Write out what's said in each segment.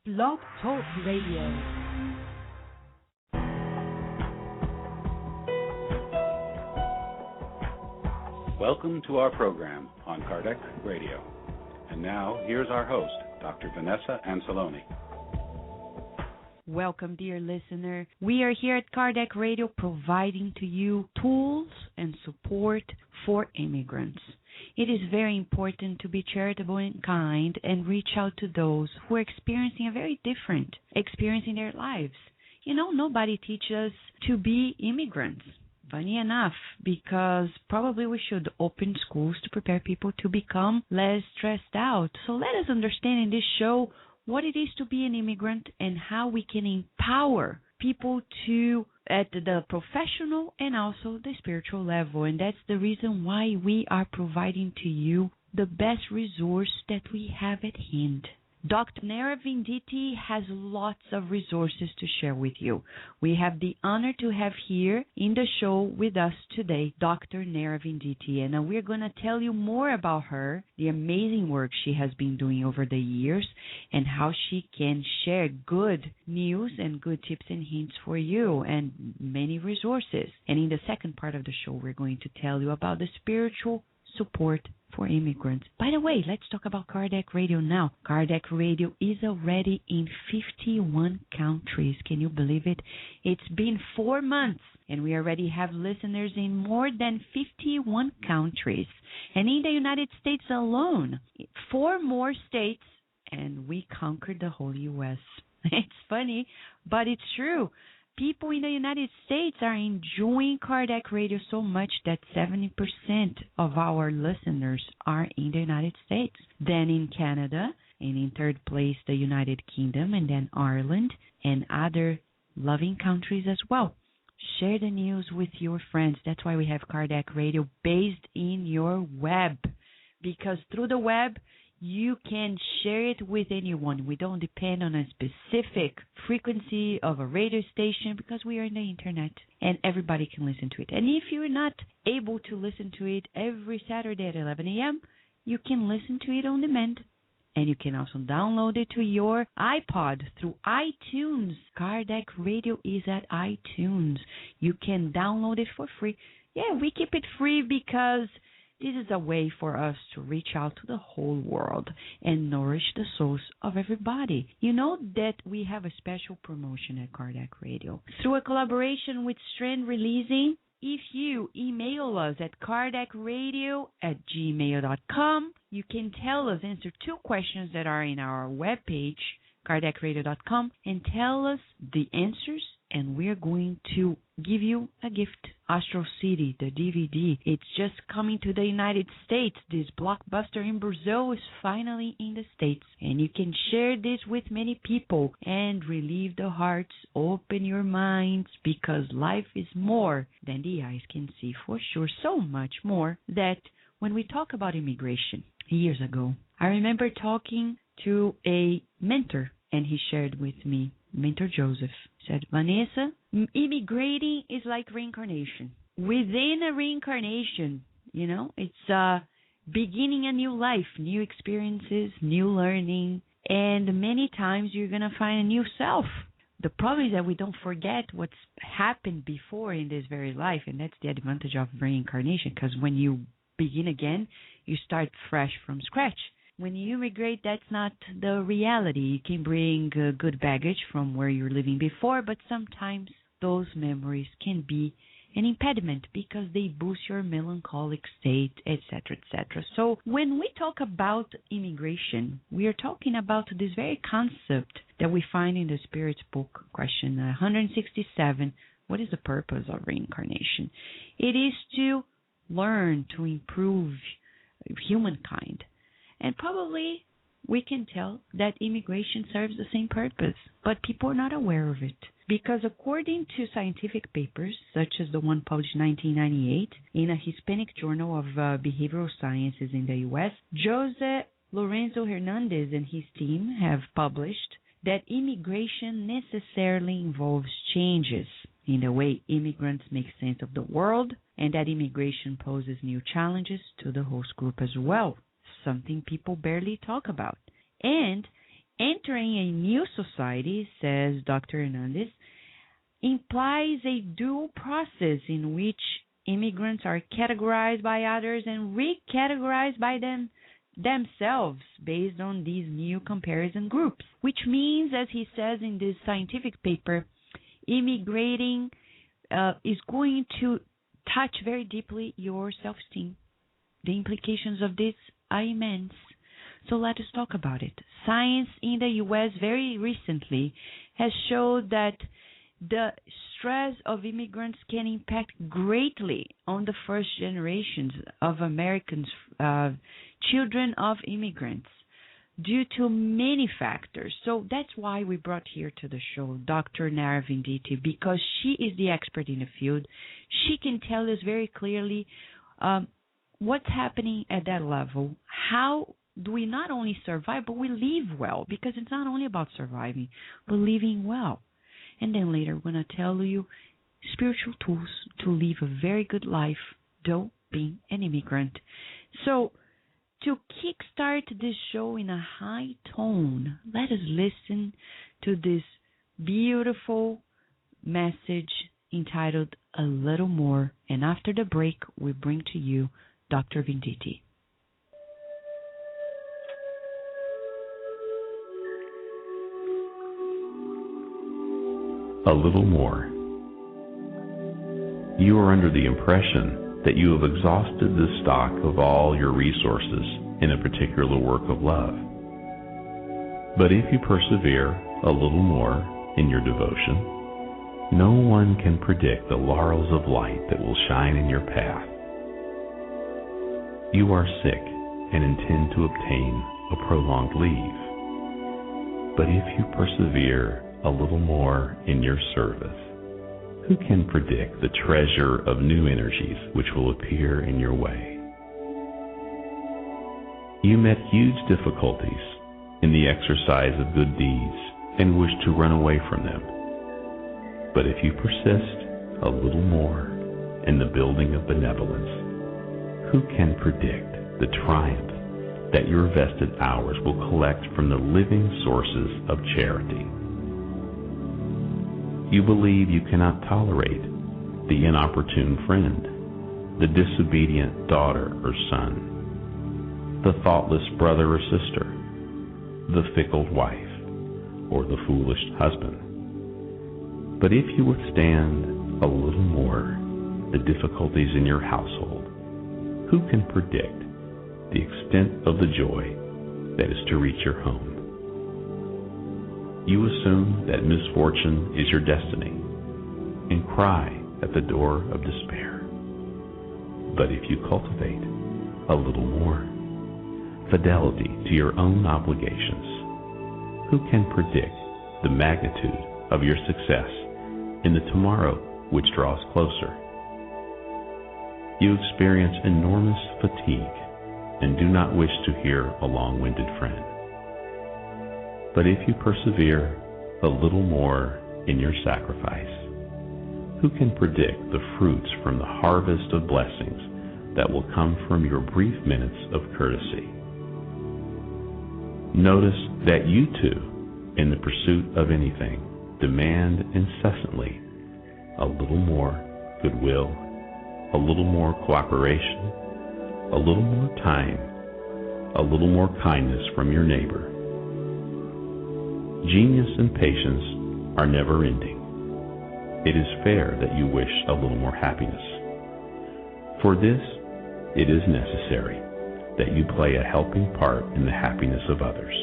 Blog Talk Radio. Welcome to our program on Kardec Radio. And now, here's our host, Dr. Vanessa Anceloni. Welcome, dear listener. We are here at Kardec Radio providing to you tools and support for immigrants. It is very important to be charitable and kind and reach out to those who are experiencing a very different experience in their lives. You know, nobody teaches us to be immigrants. Funny enough, because probably we should open schools to prepare people to become less stressed out. So let us understand in this show what it is to be an immigrant and how we can empower people to at the professional and also the spiritual level. And that's the reason why we are providing to you the best resource that we have at hand. Dr. Nara Venditti has lots of resources to share with you. We have the honor to have here in the show with us today, Dr. Nara Venditti, and we're going to tell you more about her, the amazing work she has been doing over the years, and how she can share good news and good tips and hints for you, and many resources. And in the second part of the show, we're going to tell you about the spiritual support for immigrants. By the way, let's talk about Kardec Radio now. Kardec Radio is already in 51 countries. Can you believe it? It's been 4 months, and we already have listeners in more than 51 countries. And in the United States alone, 4 more states, and we conquered the whole U.S. It's funny, but it's true. People in the United States are enjoying Kardec Radio so much that 70% of our listeners are in the United States. Then in Canada, and in third place, the United Kingdom, and then Ireland, and other loving countries as well. Share the news with your friends. That's why we have Kardec Radio based in your web. Because through the web, you can share it with anyone. We don't depend on a specific frequency of a radio station because we are in the internet and everybody can listen to it. And if you're not able to listen to it every Saturday at 11 a.m., you can listen to it on demand. And you can also download it to your iPod through iTunes. Kardec Radio is at iTunes. You can download it for free. Yeah, we keep it free because this is a way for us to reach out to the whole world and nourish the souls of everybody. You know that we have a special promotion at Kardec Radio. Through a collaboration with Strand Releasing, if you email us at kardecradio@gmail.com, you can answer 2 questions that are in our webpage, kardecradio.com, and tell us the answers, and we're going to give you a gift. Astral City, the DVD. It's just coming to the United States. This blockbuster in Brazil is finally in the States. And you can share this with many people and relieve the hearts, open your minds, because life is more than the eyes can see, for sure. So much more that when we talk about immigration, years ago, I remember talking to a mentor, and he shared with me, Mentor Joseph, said, Vanessa, immigrating is like reincarnation. Within a reincarnation, you know, it's beginning a new life, new experiences, new learning, and many times you're going to find a new self. The problem is that we don't forget what's happened before in this very life, and that's the advantage of reincarnation, because when you begin again, you start fresh from scratch. When you immigrate, that's not the reality. You can bring good baggage from where you're living before, but sometimes those memories can be an impediment because they boost your melancholic state, etc., etc. So when we talk about immigration, we are talking about this very concept that we find in the Spirit's book, question 167, what is the purpose of reincarnation? It is to learn to improve humankind. And probably we can tell that immigration serves the same purpose, but people are not aware of it. Because according to scientific papers, such as the one published in 1998 in a Hispanic Journal of Behavioral Sciences in the U.S., Jose Lorenzo Hernandez and his team have published that immigration necessarily involves changes in the way immigrants make sense of the world, and that immigration poses new challenges to the host group as well, something people barely talk about. And Entering a new society, says Dr. Hernandez, implies a dual process in which immigrants are categorized by others and recategorized by themselves based on these new comparison groups, which means, as he says in this scientific paper, immigrating is going to touch very deeply your self-esteem. The implications of this are immense. So let us talk about it. Science in the U.S. very recently has showed that the stress of immigrants can impact greatly on the first generations of Americans, children of immigrants, due to many factors. So that's why we brought here to the show Dr. Nara Venditti, because she is the expert in the field. She can tell us very clearly what's happening at that level. How do we not only survive, but we live well? Because it's not only about surviving, but living well. And then later, we're going to tell you spiritual tools to live a very good life, though being an immigrant. So, to kickstart this show in a high tone, let us listen to this beautiful message entitled A Little More. And after the break, we bring to you Dr. Venditti. A little more. You are under the impression that you have exhausted the stock of all your resources in a particular work of love. But if you persevere a little more in your devotion, no one can predict the laurels of light that will shine in your path. You are sick and intend to obtain a prolonged leave. But if you persevere a little more in your service, who can predict the treasure of new energies which will appear in your way? You met huge difficulties in the exercise of good deeds and wish to run away from them. But if you persist a little more in the building of benevolence, who can predict the triumph that your vested hours will collect from the living sources of charity? You believe you cannot tolerate the inopportune friend, the disobedient daughter or son, the thoughtless brother or sister, the fickle wife, or the foolish husband. But if you withstand a little more the difficulties in your household, who can predict the extent of the joy that is to reach your home? You assume that misfortune is your destiny and cry at the door of despair. But if you cultivate a little more fidelity to your own obligations, who can predict the magnitude of your success in the tomorrow which draws closer? You experience enormous fatigue and do not wish to hear a long-winded friend. But if you persevere a little more in your sacrifice, who can predict the fruits from the harvest of blessings that will come from your brief minutes of courtesy? Notice that you too, in the pursuit of anything, demand incessantly a little more goodwill, a little more cooperation, a little more time, a little more kindness from your neighbor. Genius and patience are never ending. It is fair that you wish a little more happiness. For this, it is necessary that you play a helping part in the happiness of others.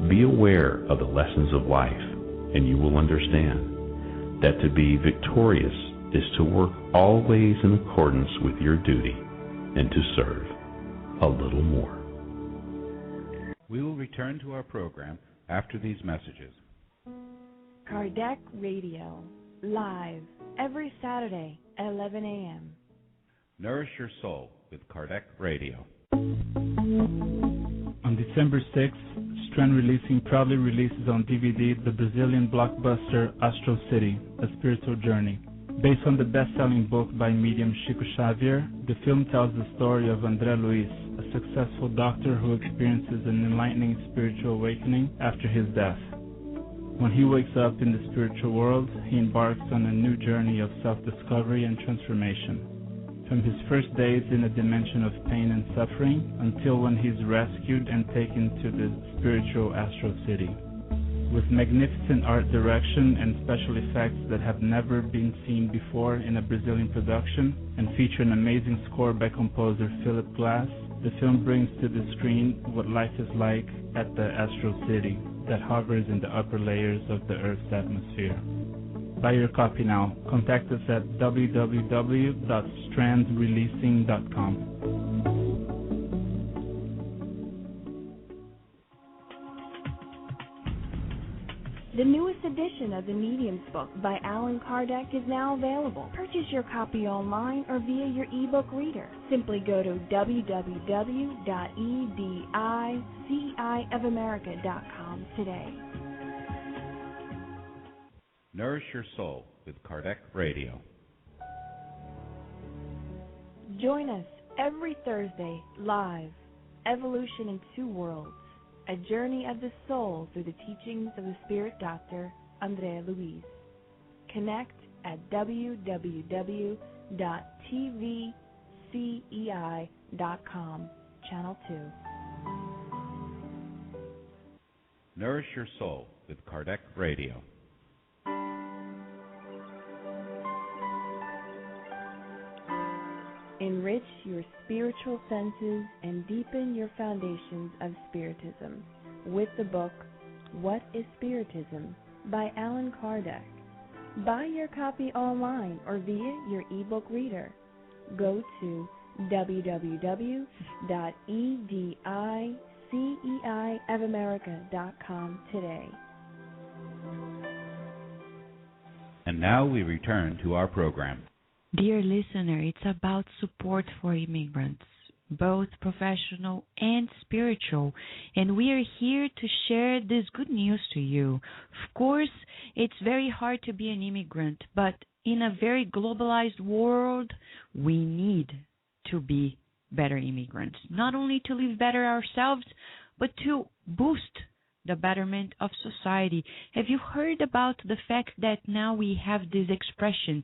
Be aware of the lessons of life, and you will understand that to be victorious is to work always in accordance with your duty and to serve a little more. We will return to our program after these messages. Kardec Radio, live every Saturday at 11 a.m. Nourish your soul with Kardec Radio. On December 6th, Strand Releasing proudly releases on DVD the Brazilian blockbuster Astro City, A Spiritual Journey. Based on the best-selling book by medium Chico Xavier, the film tells the story of André Luiz, a successful doctor who experiences an enlightening spiritual awakening after his death. When he wakes up in the spiritual world, he embarks on a new journey of self-discovery and transformation. From his first days in a dimension of pain and suffering until when he's rescued and taken to the spiritual astral city. With magnificent art direction and special effects that have never been seen before in a Brazilian production and feature an amazing score by composer Philip Glass, the film brings to the screen what life is like at the astral city that hovers in the upper layers of the Earth's atmosphere. Buy your copy now. Contact us at www.strandsreleasing.com. The newest edition of the Mediums book by Allan Kardec is now available. Purchase your copy online or via your ebook reader. Simply go to www.ediciofamerica.com today. Nourish Your Soul with Kardec Radio. Join us every Thursday live. Evolution in Two Worlds. A journey of the soul through the teachings of the Spirit Doctor, André Luiz. Connect at www.tvcei.com, Channel 2. Nourish Your Soul with Kardec Radio. Enrich your spiritual senses and deepen your foundations of Spiritism with the book, What is Spiritism? By Allan Kardec. Buy your copy online or via your ebook reader. Go to www.ediciofamerica.com today. And now we return to our program. Dear listener, it's about support for immigrants, both professional and spiritual, and we are here to share this good news to you. Of course, it's very hard to be an immigrant, but in a very globalized world, we need to be better immigrants, not only to live better ourselves, but to boost the betterment of society. Have you heard about the fact that now we have this expression,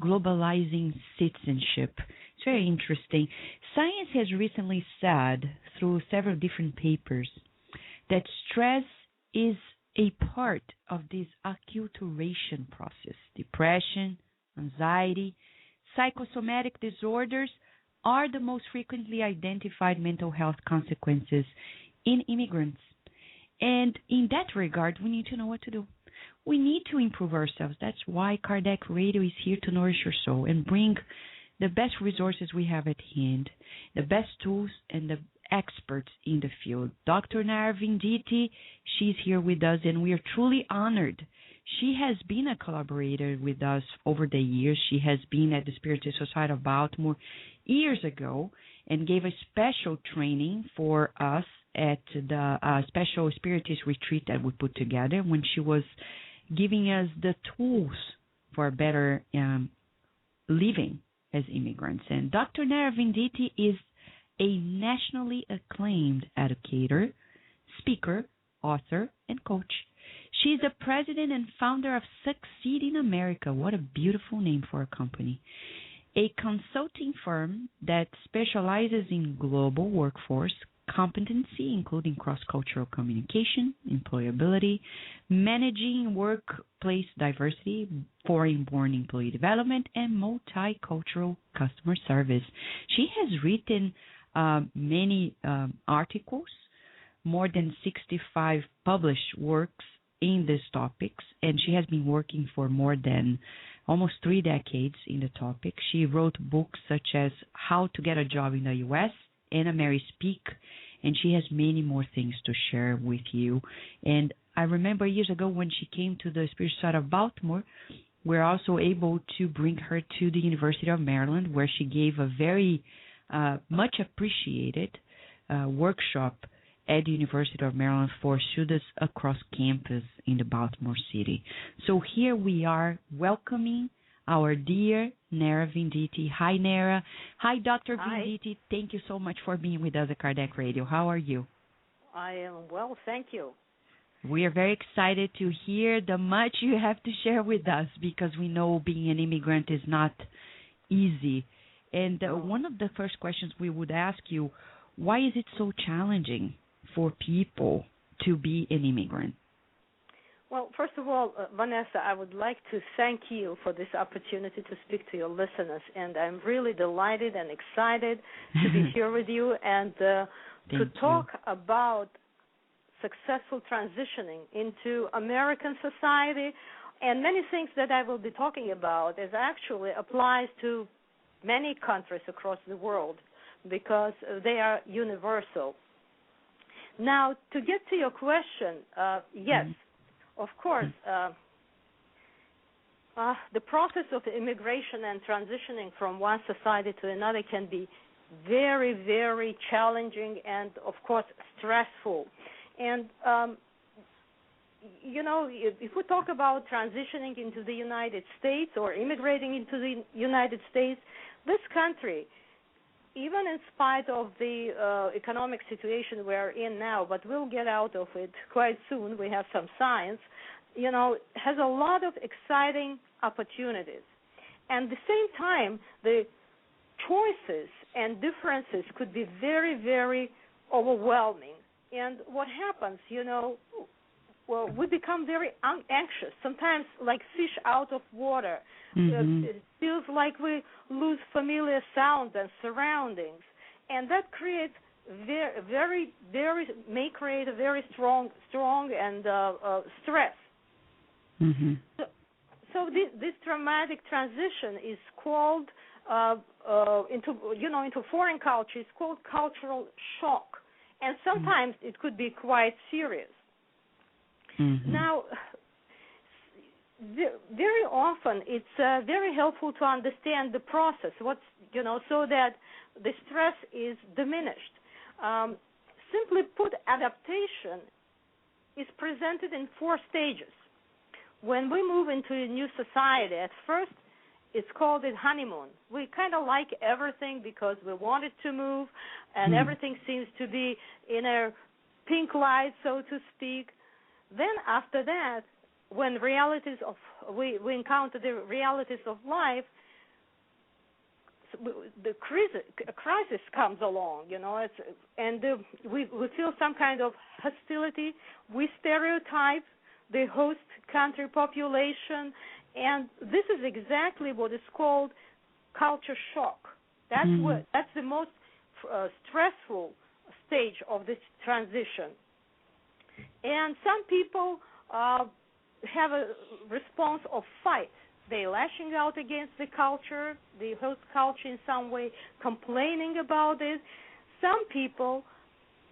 globalizing citizenship? It's very interesting. Science has recently said, through several different papers, that stress is a part of this acculturation process. Depression, anxiety, psychosomatic disorders are the most frequently identified mental health consequences in immigrants. And in that regard, we need to know what to do. We need to improve ourselves. That's why Kardec Radio is here to nourish your soul and bring the best resources we have at hand, the best tools and the experts in the field. Dr. Nara Venditti, she's here with us, and we are truly honored. She has been a collaborator with us over the years. She has been at the Spiritist Society of Baltimore years ago and gave a special training for us at the special Spiritist retreat that we put together when she was giving us the tools for better living as immigrants. And Dr. Nara Venditti is a nationally acclaimed educator, speaker, author, and coach. She's the president and founder of Succeed in America. What a beautiful name for a company. A consulting firm that specializes in global workforce competency, including cross-cultural communication, employability, managing workplace diversity, foreign-born employee development, and multicultural customer service. She has written many articles, more than 65 published works in these topics, and she has been working for more than almost 3 decades in the topic. She wrote books such as How to Get a Job in the U.S., Anna Mary Speak, and she has many more things to share with you. And I remember years ago when she came to the Spirit Society of Baltimore, we're also able to bring her to the University of Maryland, where she gave a very much appreciated workshop at the University of Maryland for students across campus in the Baltimore city. So here we are welcoming our dear Nara Venditti. Hi, Nara. Hi, Dr. Hi. Venditti. Thank you so much for being with us at Kardec Radio. How are you? I am well, thank you. We are very excited to hear the much you have to share with us, because we know being an immigrant is not easy. And one of the first questions we would ask you, why is it so challenging for people to be an immigrant? Well, first of all, Vanessa, I would like to thank you for this opportunity to speak to your listeners, and I'm really delighted and excited to be here with you and to talk about successful transitioning into American society. And many things that I will be talking about is actually applies to many countries across the world because they are universal. Now, to get to your question, yes, of course, the process of immigration and transitioning from one society to another can be very, very challenging and, of course, stressful. And, if we talk about transitioning into the United States or immigrating into the United States, this country, even in spite of the economic situation we're in now, but we'll get out of it quite soon, we have some signs, has a lot of exciting opportunities. And at the same time, the choices and differences could be very, very overwhelming. And what happens, we become very anxious, sometimes like fish out of water. It feels like we lose familiar sounds and surroundings. And that creates may create a very strong and stress. So this traumatic transition is called into foreign culture. It's called cultural shock. And sometimes it could be quite serious. Now, very often it's very helpful to understand the process, so that the stress is diminished. Simply put, adaptation is presented in 4 stages. When we move into a new society, at first it's called a honeymoon. We kind of like everything because we wanted to move, and everything seems to be in a pink light, so to speak. Then after that, when we encounter the realities of life, the crisis comes along, and we feel some kind of hostility. We stereotype the host country population, and this is exactly what is called culture shock. That's the most stressful stage of this transition. And some people have a response of fight. They're lashing out against the culture, the host culture in some way, complaining about it. Some people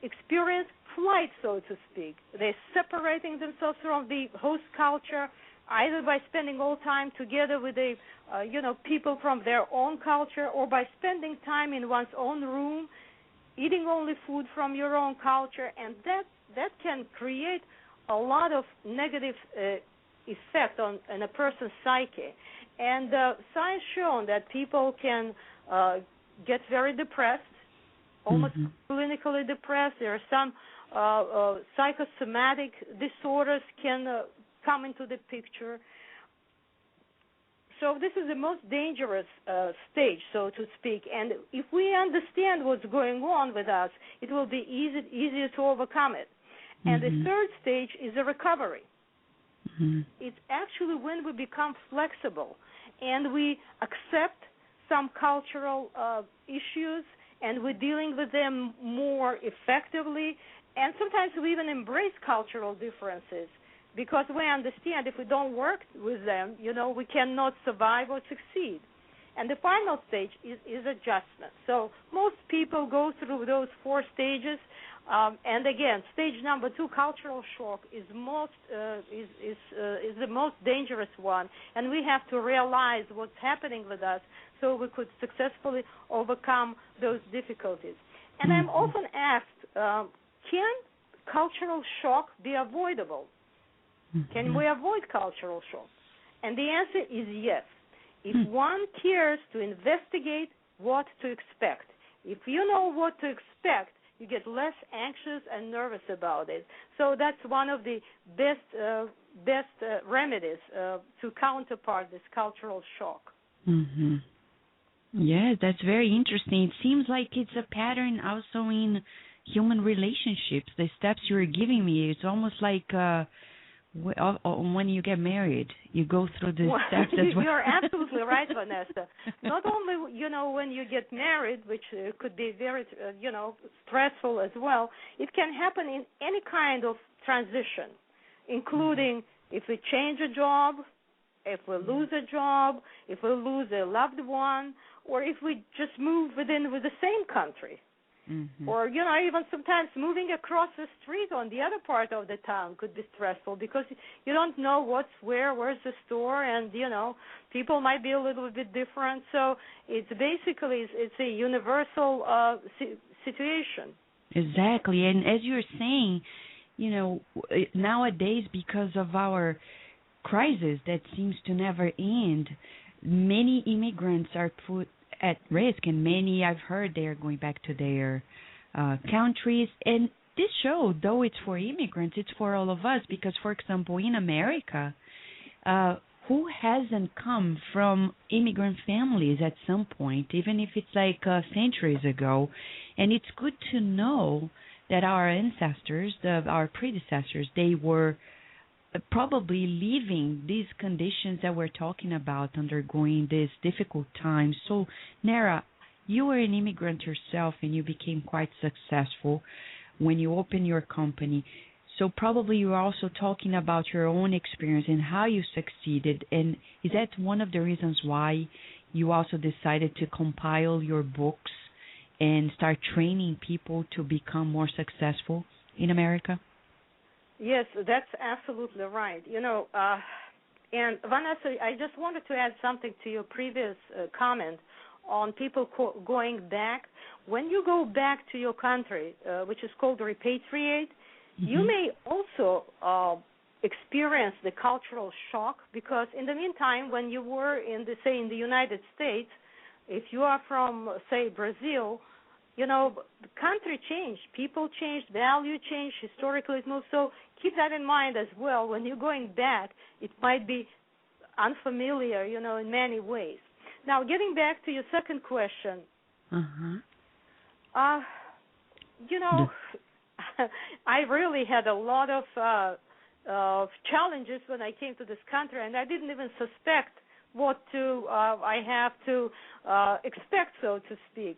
experience flight, so to speak. They're separating themselves from the host culture, either by spending all time together with the people from their own culture, or by spending time in one's own room, eating only food from your own culture, and that can create a lot of negative effect on a person's psyche. And science shown that people can get very depressed, almost clinically depressed. There are some psychosomatic disorders can come into the picture. So this is the most dangerous stage, so to speak. And if we understand what's going on with us, it will be easier to overcome it. And the third stage is a recovery. It's actually when we become flexible and we accept some cultural issues and we're dealing with them more effectively. And sometimes we even embrace cultural differences, because we understand if we don't work with them, we cannot survive or succeed. And the final stage is adjustment. So most people go through those 4 stages. And again, stage number 2, cultural shock, is the most dangerous one. And we have to realize what's happening with us so we could successfully overcome those difficulties. And I'm often asked, can cultural shock be avoidable? Can we avoid cultural shock? And the answer is yes. if one cares to investigate what to expect. If you know what to expect, you get less anxious and nervous about it. So that's one of the best remedies to counterpart this cultural shock. Mm-hmm. Yeah, that's very interesting. It seems like it's a pattern also in human relationships. The steps you're giving me, it's almost like when you get married, you go through the steps as well. You're absolutely right, Vanessa. Not only, when you get married, which could be very, stressful as well, it can happen in any kind of transition, including if we change a job, if we lose a job, if we lose a loved one, or if we just move with the same country. Mm-hmm. Or, even sometimes moving across the street on the other part of the town could be stressful because you don't know where's the store, and, people might be a little bit different. So it's basically, it's a universal situation. Exactly. And as you're saying, nowadays, because of our crisis that seems to never end, many immigrants are put at risk, and many, I've heard, they are going back to their countries. And this show, though it's for immigrants, it's for all of us because, for example, in America, who hasn't come from immigrant families at some point, even if it's like centuries ago? And it's good to know that our ancestors, our predecessors, they were probably living these conditions that we're talking about, undergoing these difficult times. So, Nara, you were an immigrant yourself, and you became quite successful when you opened your company. So probably you're also talking about your own experience and how you succeeded. And is that one of the reasons why you also decided to compile your books and start training people to become more successful in America? Yes, that's absolutely right. And Vanessa, I just wanted to add something to your previous comment on people going back. When you go back to your country, which is called repatriate, you may also experience the cultural shock because in the meantime, when you were in the United States, if you are from, say, Brazil, the country changed, people changed, value changed, historically it moved. So keep that in mind as well. When you're going back, it might be unfamiliar, in many ways. Now, getting back to your second question, I really had a lot of challenges when I came to this country, and I didn't even suspect what I have to expect, so to speak.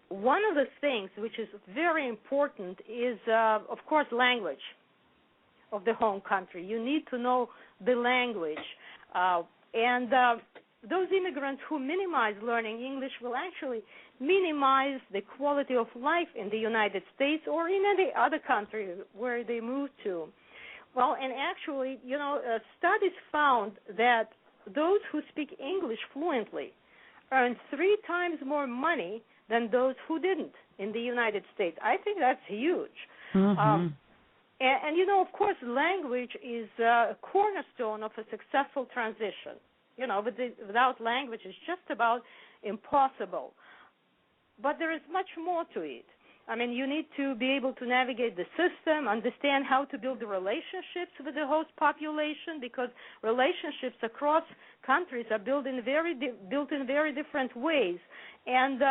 One of the things which is very important is, of course, language of the home country. You need to know the language. And those immigrants who minimize learning English will actually minimize the quality of life in the United States or in any other country where they move to. Well, and actually, studies found that those who speak English fluently earn 3 times more money than those who didn't in the United States. I think that's huge. And of course, language is a cornerstone of a successful transition. Without language, it's just about impossible. But there is much more to it. I mean, you need to be able to navigate the system, understand how to build the relationships with the host population, because relationships across countries are built in very different ways. And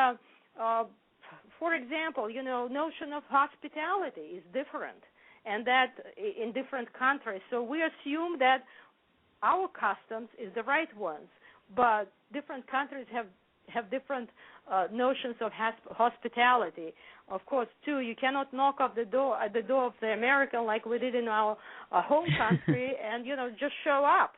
for example, notion of hospitality is different, and that in different countries. So we assume that our customs is the right ones, but different countries have different notions of hospitality. Of course, too, you cannot knock at the door of the American like we did in our home country and just show up.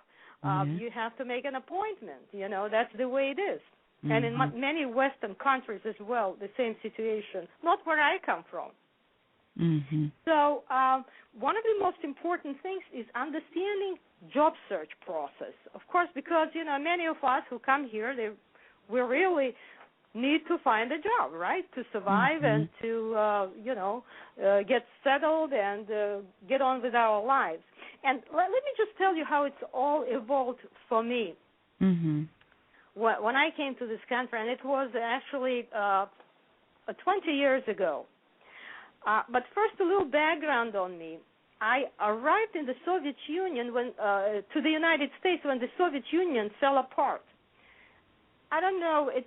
You have to make an appointment. That's the way it is. And in many Western countries as well, the same situation. Not where I come from. So one of the most important things is understanding job search process. Of course, because many of us who come here, we're really need to find a job, right, to survive and to, get settled and get on with our lives. And let me just tell you how it's all evolved for me. Mm-hmm. When I came to this country, and it was actually 20 years ago. But first, a little background on me. I arrived in the Soviet Union to the United States when the Soviet Union fell apart. I don't know if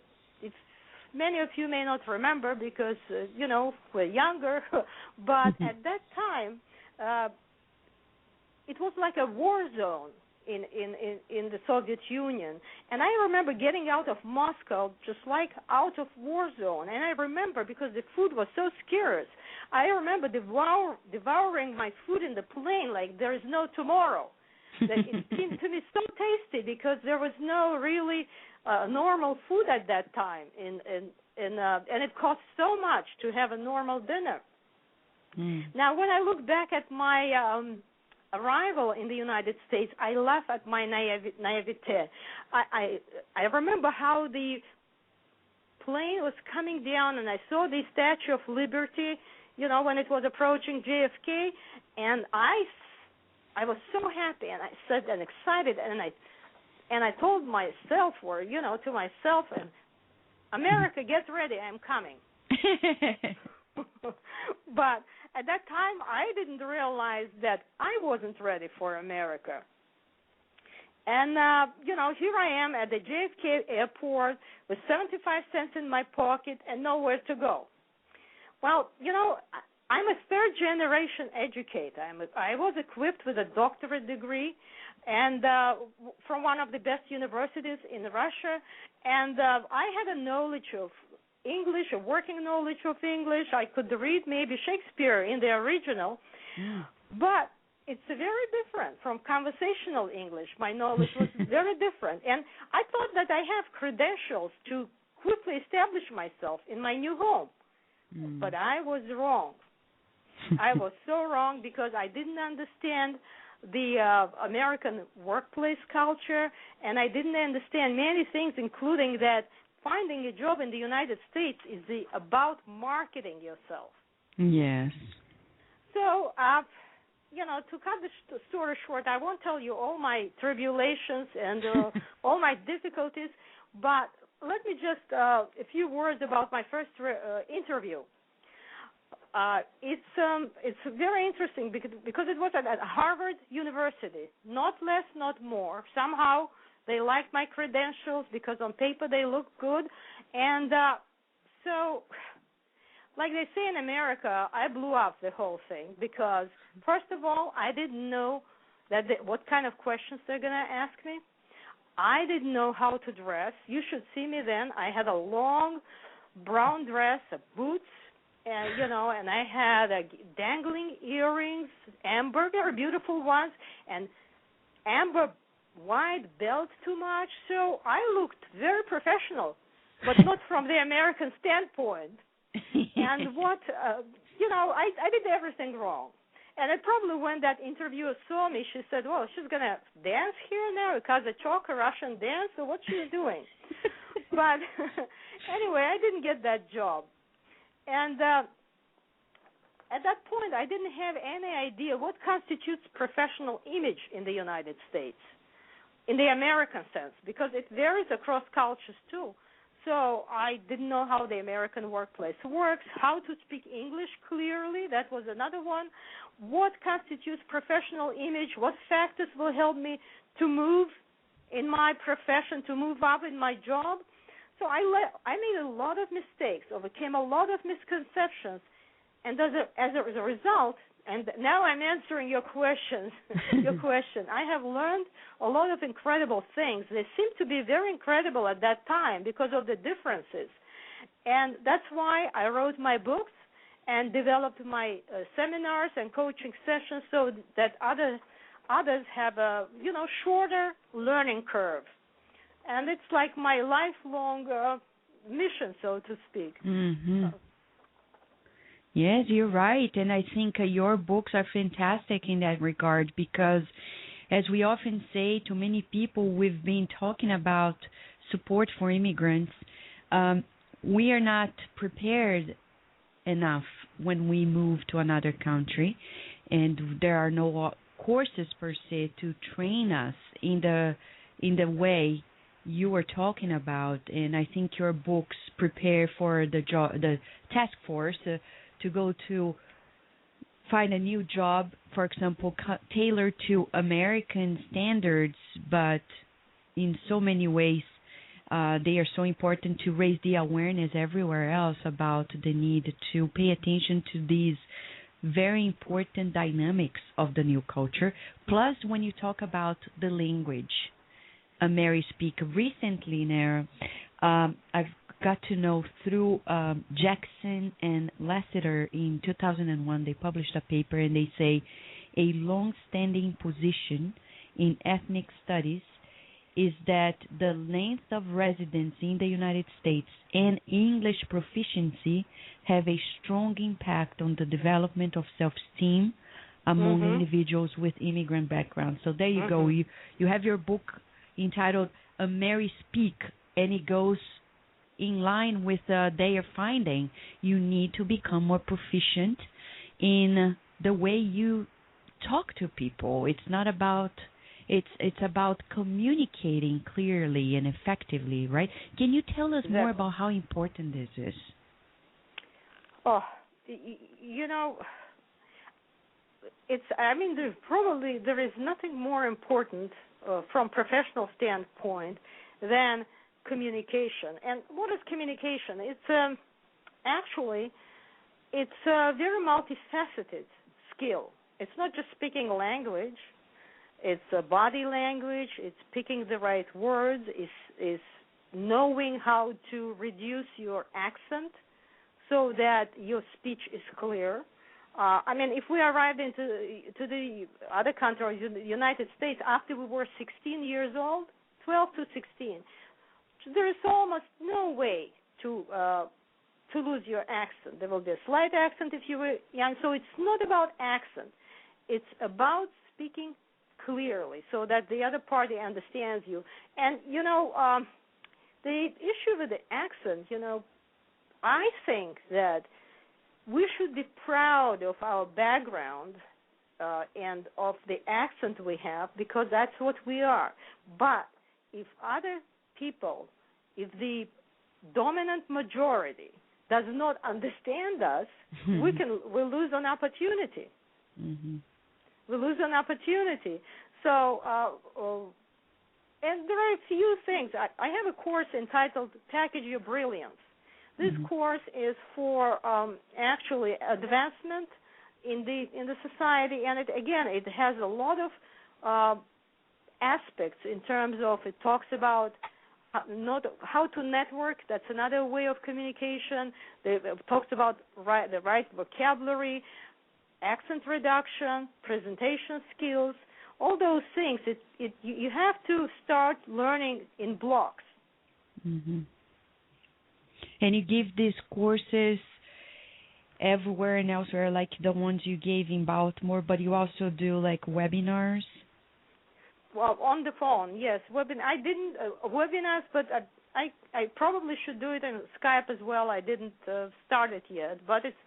many of you may not remember because, we're younger, but at that time, it was like a war zone in the Soviet Union. And I remember getting out of Moscow just like out of war zone. And I remember, because the food was so scarce, I remember devouring my food in the plane like there is no tomorrow. That it seemed to me so tasty because there was no really normal food at that time, and it cost so much to have a normal dinner. Now, when I look back at my arrival in the United States, I laugh at my naivete. I remember how the plane was coming down, and I saw the Statue of Liberty, when it was approaching JFK, and I was so happy, and I said, and excited, and I told myself, to myself, and America, get ready, I'm coming. But at that time, I didn't realize that I wasn't ready for America. And, here I am at the JFK airport with 75 cents in my pocket and nowhere to go. Well, I'm a third-generation educator. I was equipped with a doctorate degree and from one of the best universities in Russia, and I had a knowledge of English, a working knowledge of English. I could read maybe Shakespeare in the original, but it's very different from conversational English. My knowledge was very different, and I thought that I have credentials to quickly establish myself in my new home, but I was wrong. I was so wrong because I didn't understand the American workplace culture, and I didn't understand many things, including that finding a job in the United States is about marketing yourself. Yes. So, to cut the story short, I won't tell you all my tribulations and all my difficulties, but let me just a few words about my first interview. It's very interesting because it was at Harvard University, not less, not more. Somehow they liked my credentials because on paper they looked good, and so, like they say in America, I blew up the whole thing because, first of all, I didn't know what kind of questions they're going to ask me. I didn't know how to dress. You should see me then. I had a long brown dress, boots, and and I had dangling earrings, amber, very beautiful ones, and amber wide belt too much. So I looked very professional, but not from the American standpoint. And what I did everything wrong. And it probably when that interviewer saw me, she said, "Well, she's gonna dance here now, Kazachok, a Russian dance, or what she's doing." But anyway, I didn't get that job. And at that point, I didn't have any idea what constitutes professional image in the United States, in the American sense, because it varies across cultures too. So I didn't know how the American workplace works, how to speak English clearly. That was another one. What constitutes professional image? What factors will help me to move in my profession, to move up in my job? So I made a lot of mistakes, overcame a lot of misconceptions, and as a result, and now I'm answering your questions. Your question. I have learned a lot of incredible things. They seem to be very incredible at that time because of the differences, and that's why I wrote my books and developed my seminars and coaching sessions so that others have a shorter learning curve. And it's like my lifelong mission, so to speak. Mm-hmm. Yes, you're right. And I think your books are fantastic in that regard because, as we often say to many people, we've been talking about support for immigrants. we are not prepared enough when we move to another country, and there are no courses per se to train us in the way you were talking about. And I think your books prepare for the task force to go to find a new job, for example, tailored to American standards, but in so many ways they are so important to raise the awareness everywhere else about the need to pay attention to these very important dynamics of the new culture. Plus, when you talk about the language, Mary speak recently, Nara, I've got to know through Jackson and Lassiter in 2001, they published a paper and they say a long-standing position in ethnic studies is that the length of residence in the United States and English proficiency have a strong impact on the development of self-esteem among individuals with immigrant backgrounds. So there you go. You have your book entitled Mary Speak, and it goes in line with their finding. You need to become more proficient in the way you talk to people. It's not about it's about communicating clearly and effectively, right? Can you tell us more about how important this is? Oh, you know, there is nothing more important from professional standpoint than communication. And what is communication? It's actually a very multifaceted skill. It's not just speaking language. It's body language. It's picking the right words. It's knowing how to reduce your accent so that your speech is clear. If we arrived to the other country, the United States, after we were 16 years old, 12 to 16, there is almost no way to lose your accent. There will be a slight accent if you were young. So it's not about accent. It's about speaking clearly so that the other party understands you. And, the issue with the accent, I think that we should be proud of our background and of the accent we have, because that's what we are. But if other people, if the dominant majority does not understand us, we'll lose an opportunity. We lose an opportunity. So, and there are a few things. I have a course entitled Package Your Brilliance. This course is for actually advancement in the society, and it has a lot of aspects in terms of, it talks about how to network. That's another way of communication. It talks about the right vocabulary, accent reduction, presentation skills, all those things. You have to start learning in blocks. And you give these courses everywhere and elsewhere, like the ones you gave in Baltimore, but you also do like webinars? Well, on the phone, yes. I didn't webinars, but I probably should do it in Skype as well. I didn't start it yet, but it's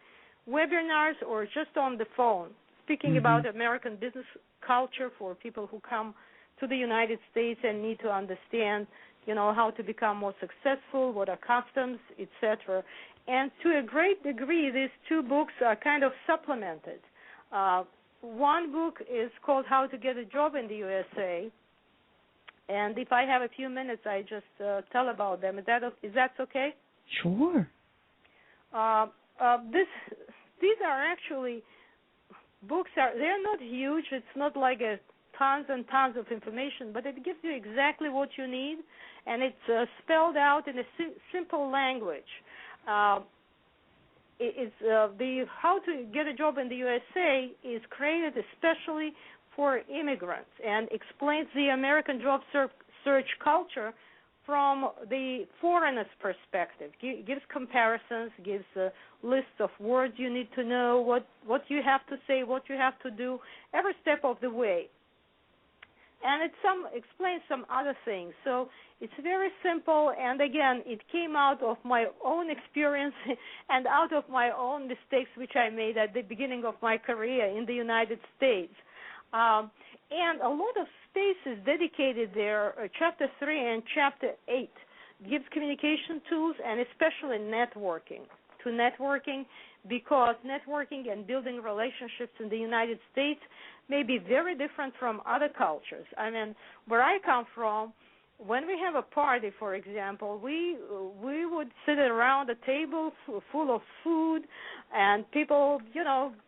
webinars or just on the phone, speaking about American business culture for people who come to the United States and need to understand, how to become more successful, what are customs, etc. And to a great degree, these two books are kind of supplemented. One book is called How to Get a Job in the USA, and if I have a few minutes, I just tell about them. Is that okay? Sure. These are actually books. They're not huge. It's not like tons and tons of information, but it gives you exactly what you need, and it's spelled out in a simple language. It's the How to Get a Job in the USA is created especially for immigrants and explains the American job search culture from the foreigner's perspective. Gives comparisons, gives a list of words you need to know, what you have to say, what you have to do, every step of the way. and it explains some other things. So it's very simple, and again, it came out of my own experience and out of my own mistakes, which I made at the beginning of my career in the United States. And a lot of spaces dedicated there, Chapter 3 and Chapter 8, gives communication tools and especially networking, because networking and building relationships in the United States may be very different from other cultures. I mean, where I come from, when we have a party, for example, we would sit around a table full of food, and people,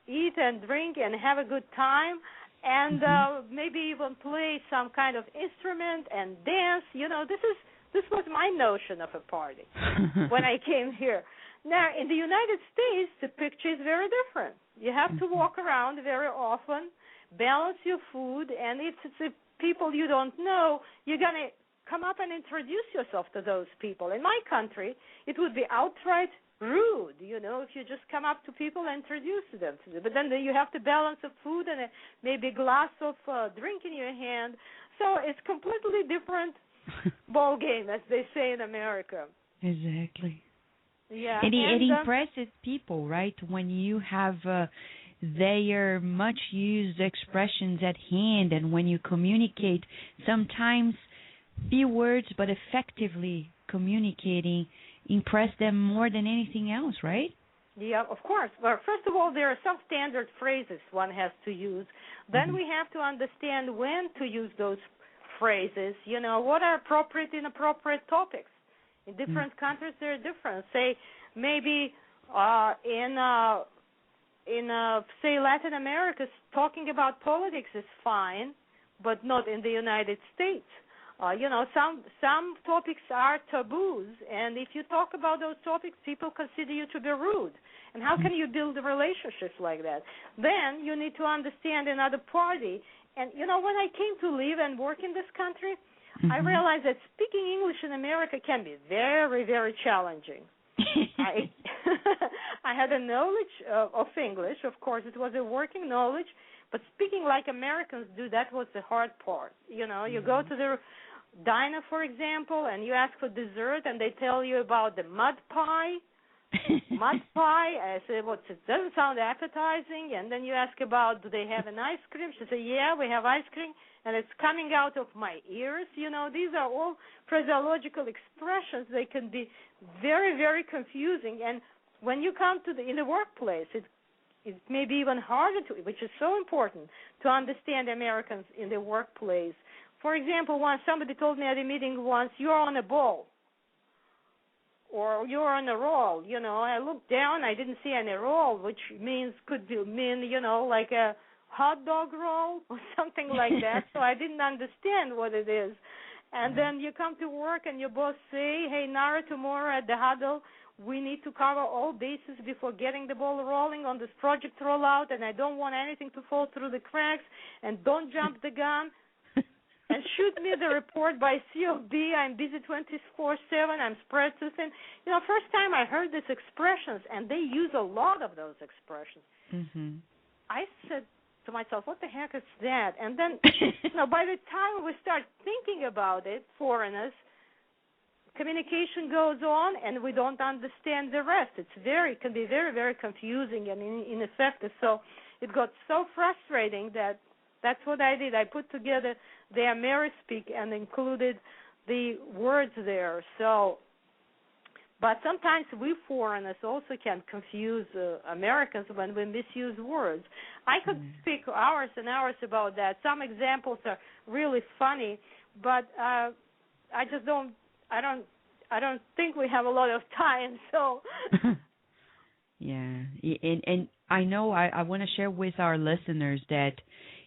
eat and drink and have a good time, and maybe even play some kind of instrument and dance. This was my notion of a party when I came here. Now, in the United States, the picture is very different. You have to walk around very often, balance your food, and if it's people you don't know, you're going to come up and introduce yourself to those people. In my country, it would be outright rude, if you just come up to people and introduce them. But then you have to balance the food and maybe a glass of drink in your hand. So it's completely different ball game, as they say in America. Exactly. Yeah, and it impresses people, right? When you have their much used expressions at hand, and when you communicate, sometimes few words but effectively communicating impress them more than anything else, right? Yeah, of course. Well, first of all, there are some standard phrases one has to use. Then we have to understand when to use those phrases, what are appropriate, inappropriate topics. In different countries, they're different. Say, maybe in say, Latin America, talking about politics is fine, but not in the United States. Some topics are taboos, and if you talk about those topics, people consider you to be rude. And how can you build a relationship like that? Then you need to understand another party. And, when I came to live and work in this country, I realized that speaking English in America can be very, very challenging. I had a knowledge of English. Of course, it was a working knowledge. But speaking like Americans do, that was the hard part. You go to the diner, for example, and you ask for dessert, and they tell you about the mud pie. Mud pie. I say, it doesn't sound appetizing. And then you ask about, do they have an ice cream? She said, yeah, we have ice cream, and it's coming out of my ears. These are all phraseological expressions. They can be very, very confusing. And when you come to in the workplace, it may be even harder which is so important, to understand Americans in the workplace. For example, once somebody told me at a meeting once, you're on a ball, or you're on a roll. I looked down, I didn't see any roll, which could mean, like a hot dog roll or something like that. So I didn't understand what it is. And then you come to work and your boss say, hey, Nara, tomorrow at the huddle, we need to cover all bases before getting the ball rolling on this project rollout, and I don't want anything to fall through the cracks, and don't jump the gun, and shoot me the report by COB. I'm busy 24/7. I'm spread too thin. First time I heard these expressions, and they use a lot of those expressions. I said to myself, what the heck is that? And then, by the time we start thinking about it, foreigners, communication goes on, and we don't understand the rest. It can be very, very confusing and ineffective. So it got so frustrating that that's what I did. I put together the AmeriSpeak and included the words there. So, but sometimes we foreigners also can confuse Americans when we misuse words. I could speak hours and hours about that. Some examples are really funny, but I don't think we have a lot of time, so. Yeah, and I know I want to share with our listeners that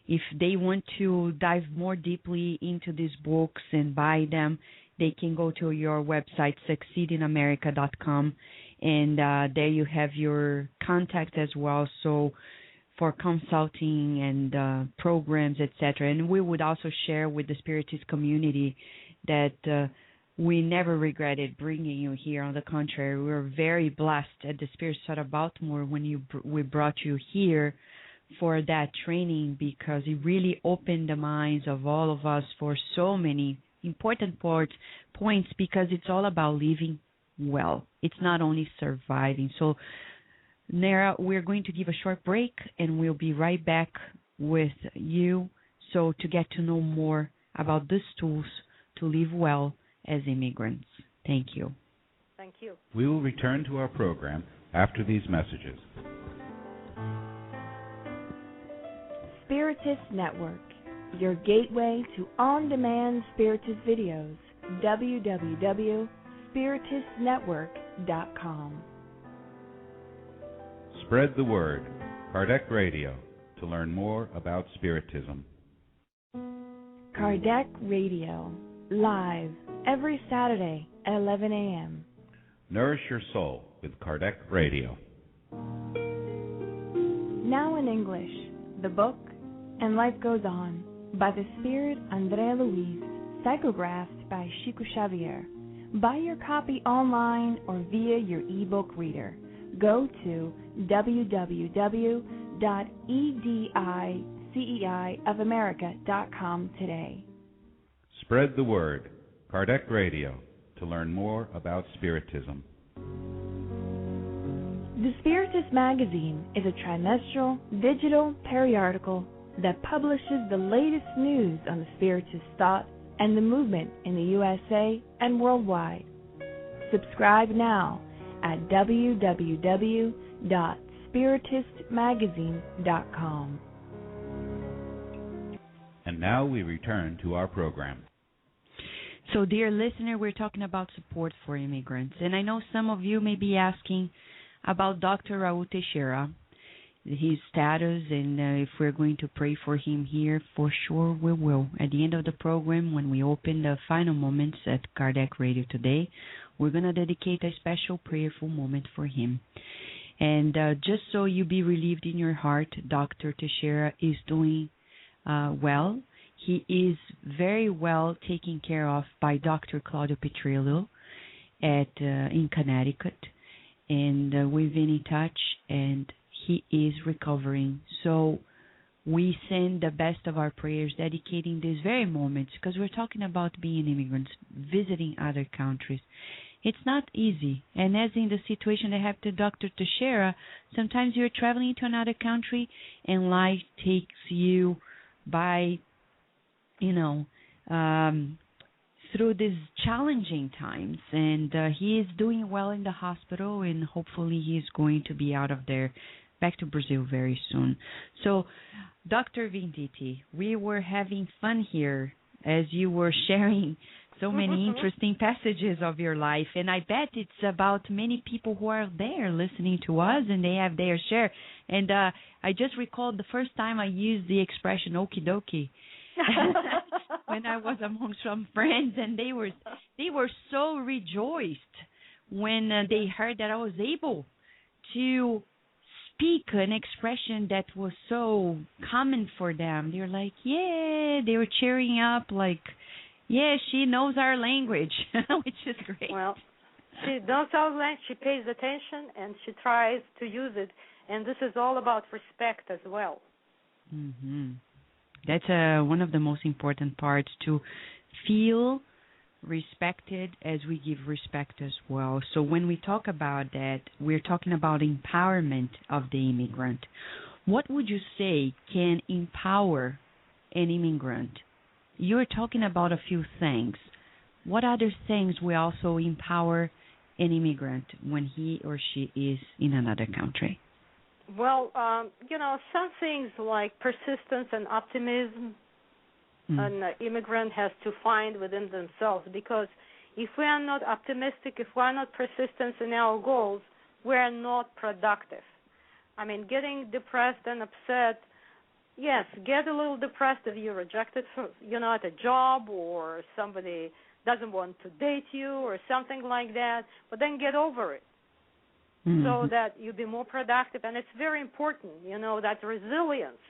if they want to dive more deeply into these books and buy them, they can go to your website, succeedinamerica.com, and there you have your contact as well, so for consulting and programs, etc. And we would also share with the Spiritist community that we never regretted bringing you here. On the contrary, we were very blessed at the Spirit Side of Baltimore when we brought you here for that training, because it really opened the minds of all of us for so many important points, because it's all about living well. It's not only surviving. So, Nara, we're going to give a short break, and we'll be right back with you so to get to know more about these tools to live well as immigrants. Thank you. Thank you. We will return to our program after these messages. Spiritist Network, your gateway to on-demand Spiritist videos. www.spiritistnetwork.com. Spread the word. Kardec Radio, to learn more about Spiritism. Kardec Radio, live every Saturday at 11 a.m. Nourish your soul with Kardec Radio. Now in English, the book And Life Goes On by the Spirit André Luis, psychographed by Chico Xavier. Buy your copy online or via your ebook reader. Go to www.ediceiofamerica.com today. Spread the word. Kardec Radio, to learn more about Spiritism. The Spiritist Magazine is a trimestral digital periodical that publishes the latest news on the Spiritist thought and the movement in the USA and worldwide. Subscribe now at www.spiritistmagazine.com. And now we return to our program. So, dear listener, we're talking about support for immigrants. And I know some of you may be asking about Dr. Raul Teixeira, his status, and if we're going to pray for him here. For sure we will. At the end of the program, when we open the final moments at Kardec Radio today, we're going to dedicate a special prayerful moment for him. And just so you be relieved in your heart, Dr. Teixeira is doing well. He is very well taken care of by Dr. Claudio Petrillo in Connecticut. And we've been in touch, and he is recovering. So we send the best of our prayers, dedicating these very moments, because we're talking about being immigrants, visiting other countries. It's not easy. And as in the situation that happened to Dr. Teixeira, sometimes you're traveling to another country and life takes you by, through these challenging times. And he is doing well in the hospital, and hopefully he's going to be out of there, back to Brazil very soon. So, Dr. Venditti, we were having fun here as you were sharing so many interesting passages of your life, and I bet it's about many people who are there listening to us, and they have their share. And I just recalled the first time I used the expression okie dokie when I was among some friends, and they were so rejoiced when they heard that I was able to speak an expression that was so common for them. They're like, yeah, they were cheering up like, yeah, she knows our language, which is great. Well, she knows our language, she pays attention, and she tries to use it. And this is all about respect as well. Mm-hmm. That's one of the most important parts, to feel respected as we give respect as well. So when we talk about that, we're talking about empowerment of the immigrant. What would you say can empower an immigrant? You're talking about a few things. What other things will also empower an immigrant when he or she is in another country? Well, some things like persistence and optimism an immigrant has to find within themselves, because if we are not optimistic, if we are not persistent in our goals, we are not productive. I mean, getting depressed and upset, yes, get a little depressed if you're rejected at a job, or somebody doesn't want to date you or something like that, but then get over it. So that you be more productive. And it's very important, that resilience,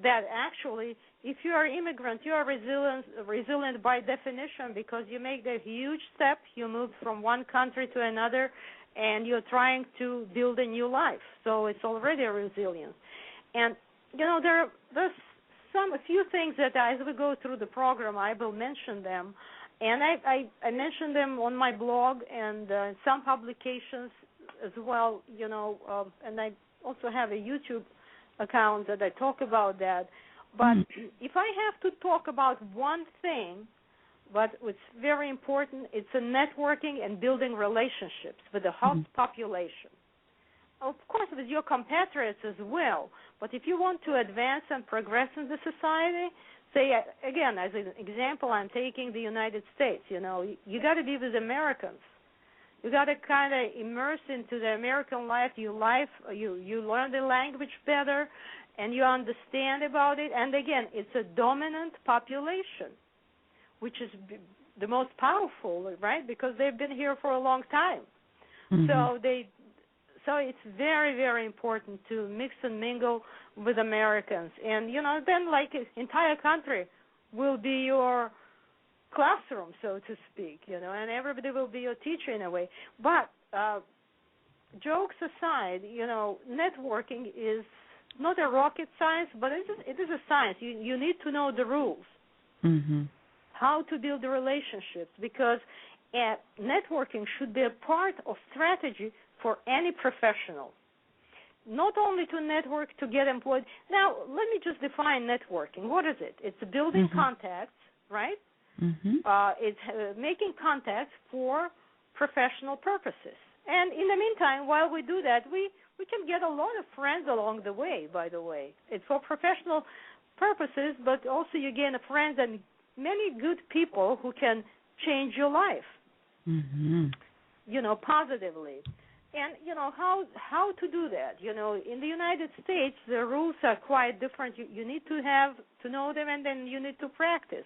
that actually if you are an immigrant, you are resilient by definition, because you make the huge step, you move from one country to another, and you're trying to build a new life. So it's already a resilience. And there's a few things that as we go through the program, I will mention them, and I mention them on my blog and some publications as well, and I also have a YouTube account that I talk about that. But if I have to talk about one thing, but it's very important, it's a networking and building relationships with the host population. Of course, with your compatriots as well. But if you want to advance and progress in the society, say, again, as an example, I'm taking the United States. You got to be with Americans. You got to kind of immerse into the American life. You learn the language better, and you understand about it. And again, it's a dominant population, which is the most powerful, right? Because they've been here for a long time. So it's very, very important to mix and mingle with Americans. And, then like entire country will be your classroom, so to speak, and everybody will be your teacher in a way. But jokes aside, networking is not a rocket science, but it is a science. You need to know the rules, how to build the relationships, because networking should be a part of strategy for any professional, not only to network to get employed. Now, let me just define networking. What is it? It's building contacts, right? It's making contacts for professional purposes. And in the meantime, while we do that, we can get a lot of friends along the way, by the way. It's for professional purposes, but also you gain friends and many good people who can change your life, positively. And, how to do that? In the United States, the rules are quite different. You need to know them, and then you need to practice.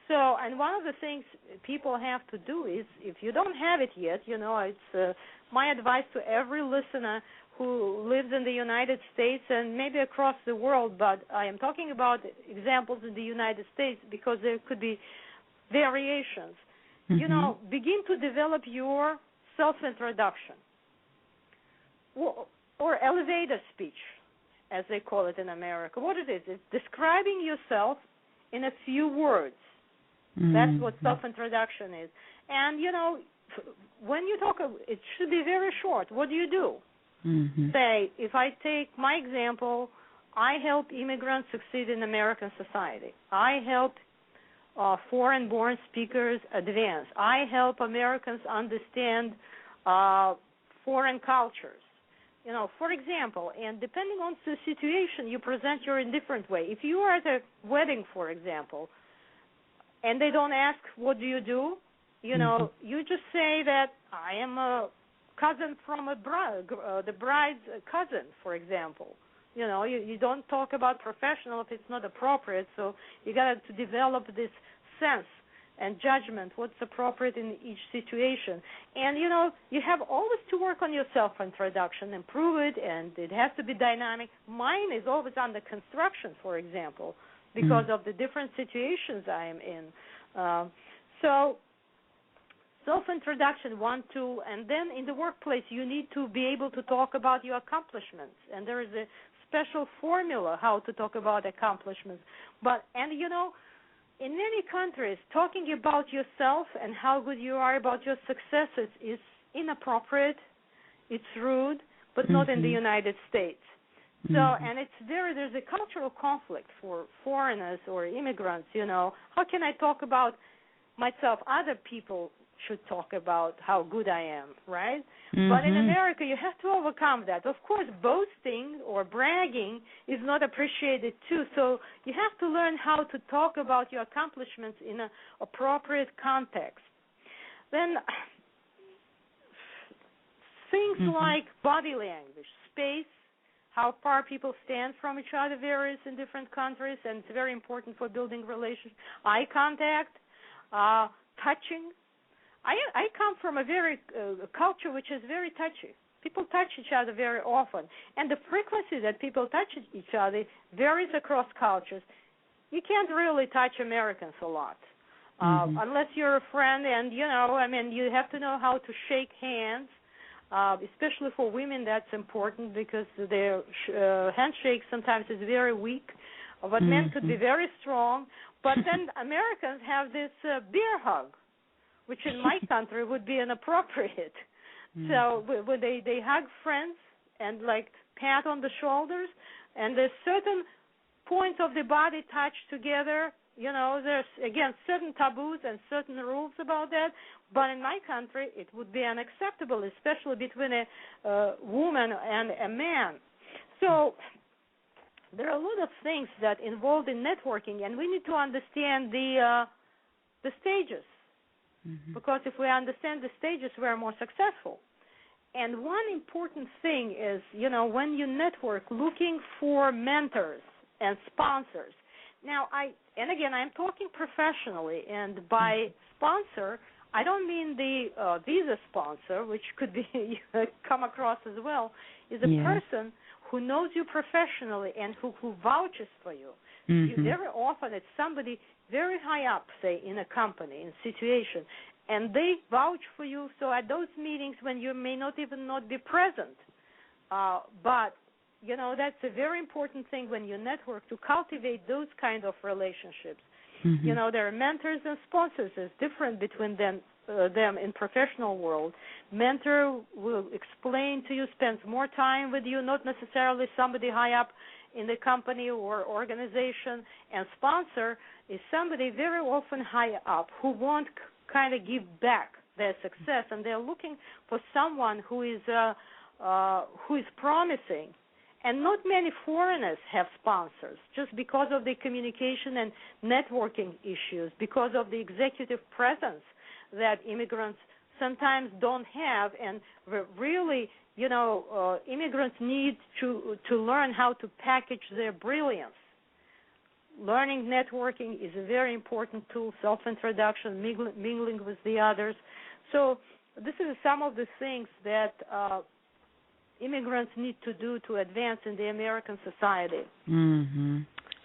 So, and one of the things people have to do is, if you don't have it yet, it's my advice to every listener who lives in the United States and maybe across the world, but I am talking about examples in the United States because there could be variations. Begin to develop your self-introduction. Or elevator speech, as they call it in America. What it is, it's describing yourself in a few words. That's what self-introduction is. And, when you talk, it should be very short. What do you do? Say, if I take my example, I help immigrants succeed in American society. I help foreign-born speakers advance. I help Americans understand foreign cultures. For example, and depending on the situation, you present your in different way. If you are at a wedding, for example, and they don't ask, what do? You just say that I am a cousin from the bride's cousin, for example. You don't talk about professional if it's not appropriate, so you got to develop this sense and judgment, what's appropriate in each situation. And, you have always to work on your self-introduction, improve it, and it has to be dynamic. Mine is always under construction, for example, because of the different situations I am in. So self-introduction, 1, 2, and then in the workplace you need to be able to talk about your accomplishments. And there is a special formula how to talk about accomplishments. In many countries, talking about yourself and how good you are about your successes is inappropriate, it's rude, but not in the United States. So, and there's a cultural conflict for foreigners or immigrants, How can I talk about myself? Other people should talk about how good I am, right? But in America, you have to overcome that. Of course, boasting or bragging is not appreciated too, so you have to learn how to talk about your accomplishments in an appropriate context. Then things like body language, space, how far people stand from each other varies in different countries, and it's very important for building relationships. Eye contact, touching. I come from a very culture which is very touchy. People touch each other very often, and the frequency that people touch each other varies across cultures. You can't really touch Americans a lot unless you're a friend, and you have to know how to shake hands. Especially for women, that's important because their handshake sometimes is very weak, but men could be very strong. But then Americans have this beer hug, which in my country would be inappropriate. So when they hug friends and like pat on the shoulders, and there's certain points of the body touch together. There's, again, certain taboos and certain rules about that. But in my country, it would be unacceptable, especially between a woman and a man. So there are a lot of things that involved in networking, and we need to understand the stages. Because if we understand the stages, we are more successful. And one important thing is, when you network, looking for mentors and sponsors. Now, I'm talking professionally, and by sponsor, I don't mean the visa sponsor, which could be come across as well, is a person who knows you professionally and who vouches for you. Very often it's somebody very high up, say, in a company, in a situation, and they vouch for you. So at those meetings when you may not be present, but that's a very important thing when you network, to cultivate those kind of relationships. There are mentors and sponsors. It's different between them in professional world. Mentor will explain to you, spends more time with you, not necessarily somebody high up in the company or organization. And sponsor is somebody very often high up who won't kind of give back their success, and they're looking for someone who is promising. And not many foreigners have sponsors, just because of the communication and networking issues, because of the executive presence that immigrants sometimes don't have. And really, immigrants need to learn how to package their brilliance. Learning networking is a very important tool, self-introduction, mingling with the others. So this is some of the things that immigrants need to do to advance in the American society.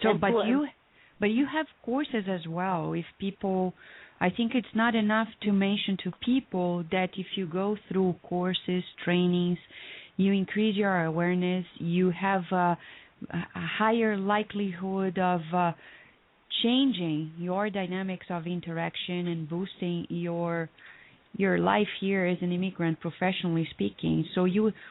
So, but you have courses as well. If people, I think it's not enough to mention to people that if you go through courses, trainings, you increase your awareness, you have a higher likelihood of changing your dynamics of interaction and boosting your life here as an immigrant, professionally speaking. So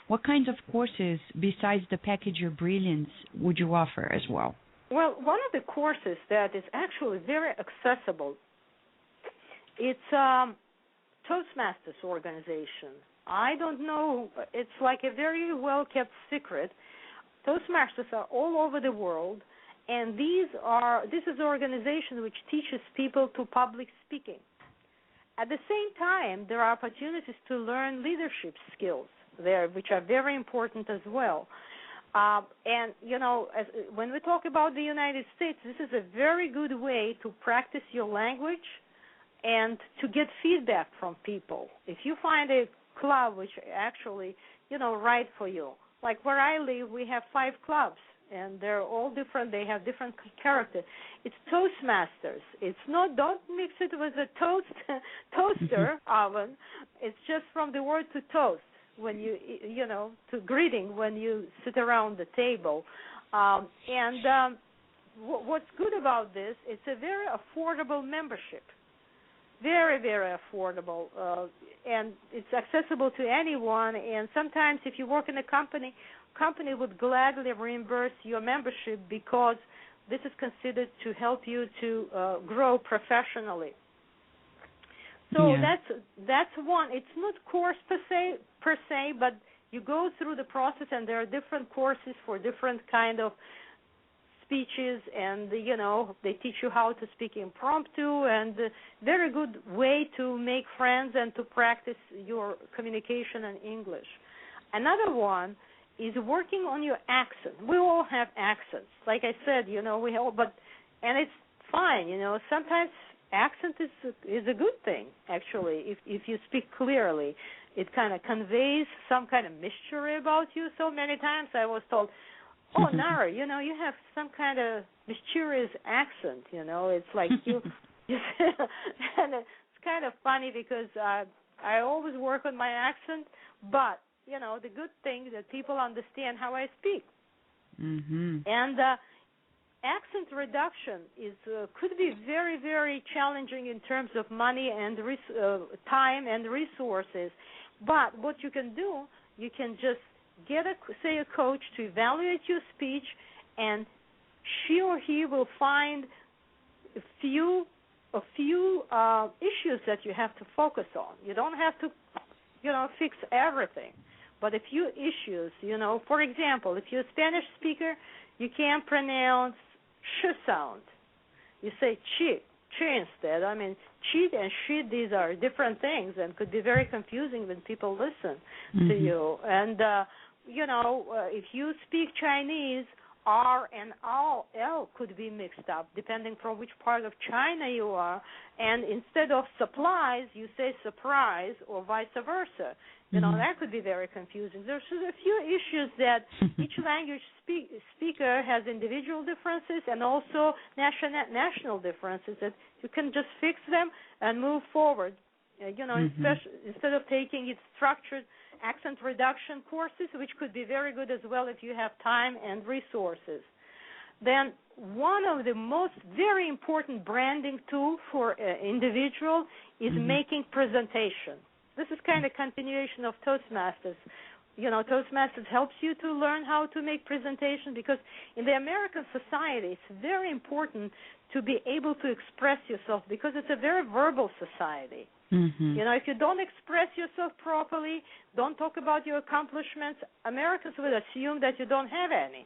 what kinds of courses, besides the Package Your Brilliance, would you offer as well? Well, one of the courses that is actually very accessible, it's Toastmasters organization. I don't know, it's like a very well-kept secret. Toastmasters are all over the world, and this is an organization which teaches people to public speaking. At the same time, there are opportunities to learn leadership skills there, which are very important as well. And, when we talk about the United States, this is a very good way to practice your language and to get feedback from people. If you find a club which actually, right for you, like where I live, we have 5 clubs, and they're all different. They have different character. It's Toastmasters. It's not, don't mix it with a toaster oven. It's just from the word to toast, when to greeting when you sit around the table. What's good about this, it's a very affordable membership. Very, very affordable. And it's accessible to anyone. And sometimes if you work in a company would gladly reimburse your membership because this is considered to help you to grow professionally. So that's one. It's not course per se, but you go through the process, and there are different courses for different kind of speeches, and they teach you how to speak impromptu, and very good way to make friends and to practice your communication in English. Another one is working on your accent. We all have accents. Like I said, we all, and it's fine, sometimes accent is a good thing, actually, if you speak clearly. It kind of conveys some kind of mystery about you. So many times I was told, oh, Nara, you have some kind of mysterious accent, it's like you and it's kind of funny because I always work on my accent, but, the good thing is that people understand how I speak. And accent reduction could be very, very challenging in terms of money and time and resources. But what you can do, you can just get a coach to evaluate your speech, and she or he will find a few issues that you have to focus on. You don't have to, fix everything, but a few issues. For example, if you're a Spanish speaker, you can't pronounce sh sound. You say chi instead. I mean, cheat and shit, these are different things and could be very confusing when people listen to you. And, if you speak Chinese, R and L could be mixed up depending from which part of China you are. And instead of supplies, you say surprise or vice versa. That could be very confusing. There's a few issues that each language speaker has individual differences and also national differences that you can just fix them and move forward. Instead of taking it structured accent reduction courses, which could be very good as well if you have time and resources. Then one of the most very important branding tool for an individual is making presentation. This is kind of continuation of Toastmasters. Toastmasters helps you to learn how to make presentation because in the American society, it's very important to be able to express yourself because it's a very verbal society. If you don't express yourself properly, don't talk about your accomplishments, Americans would assume that you don't have any.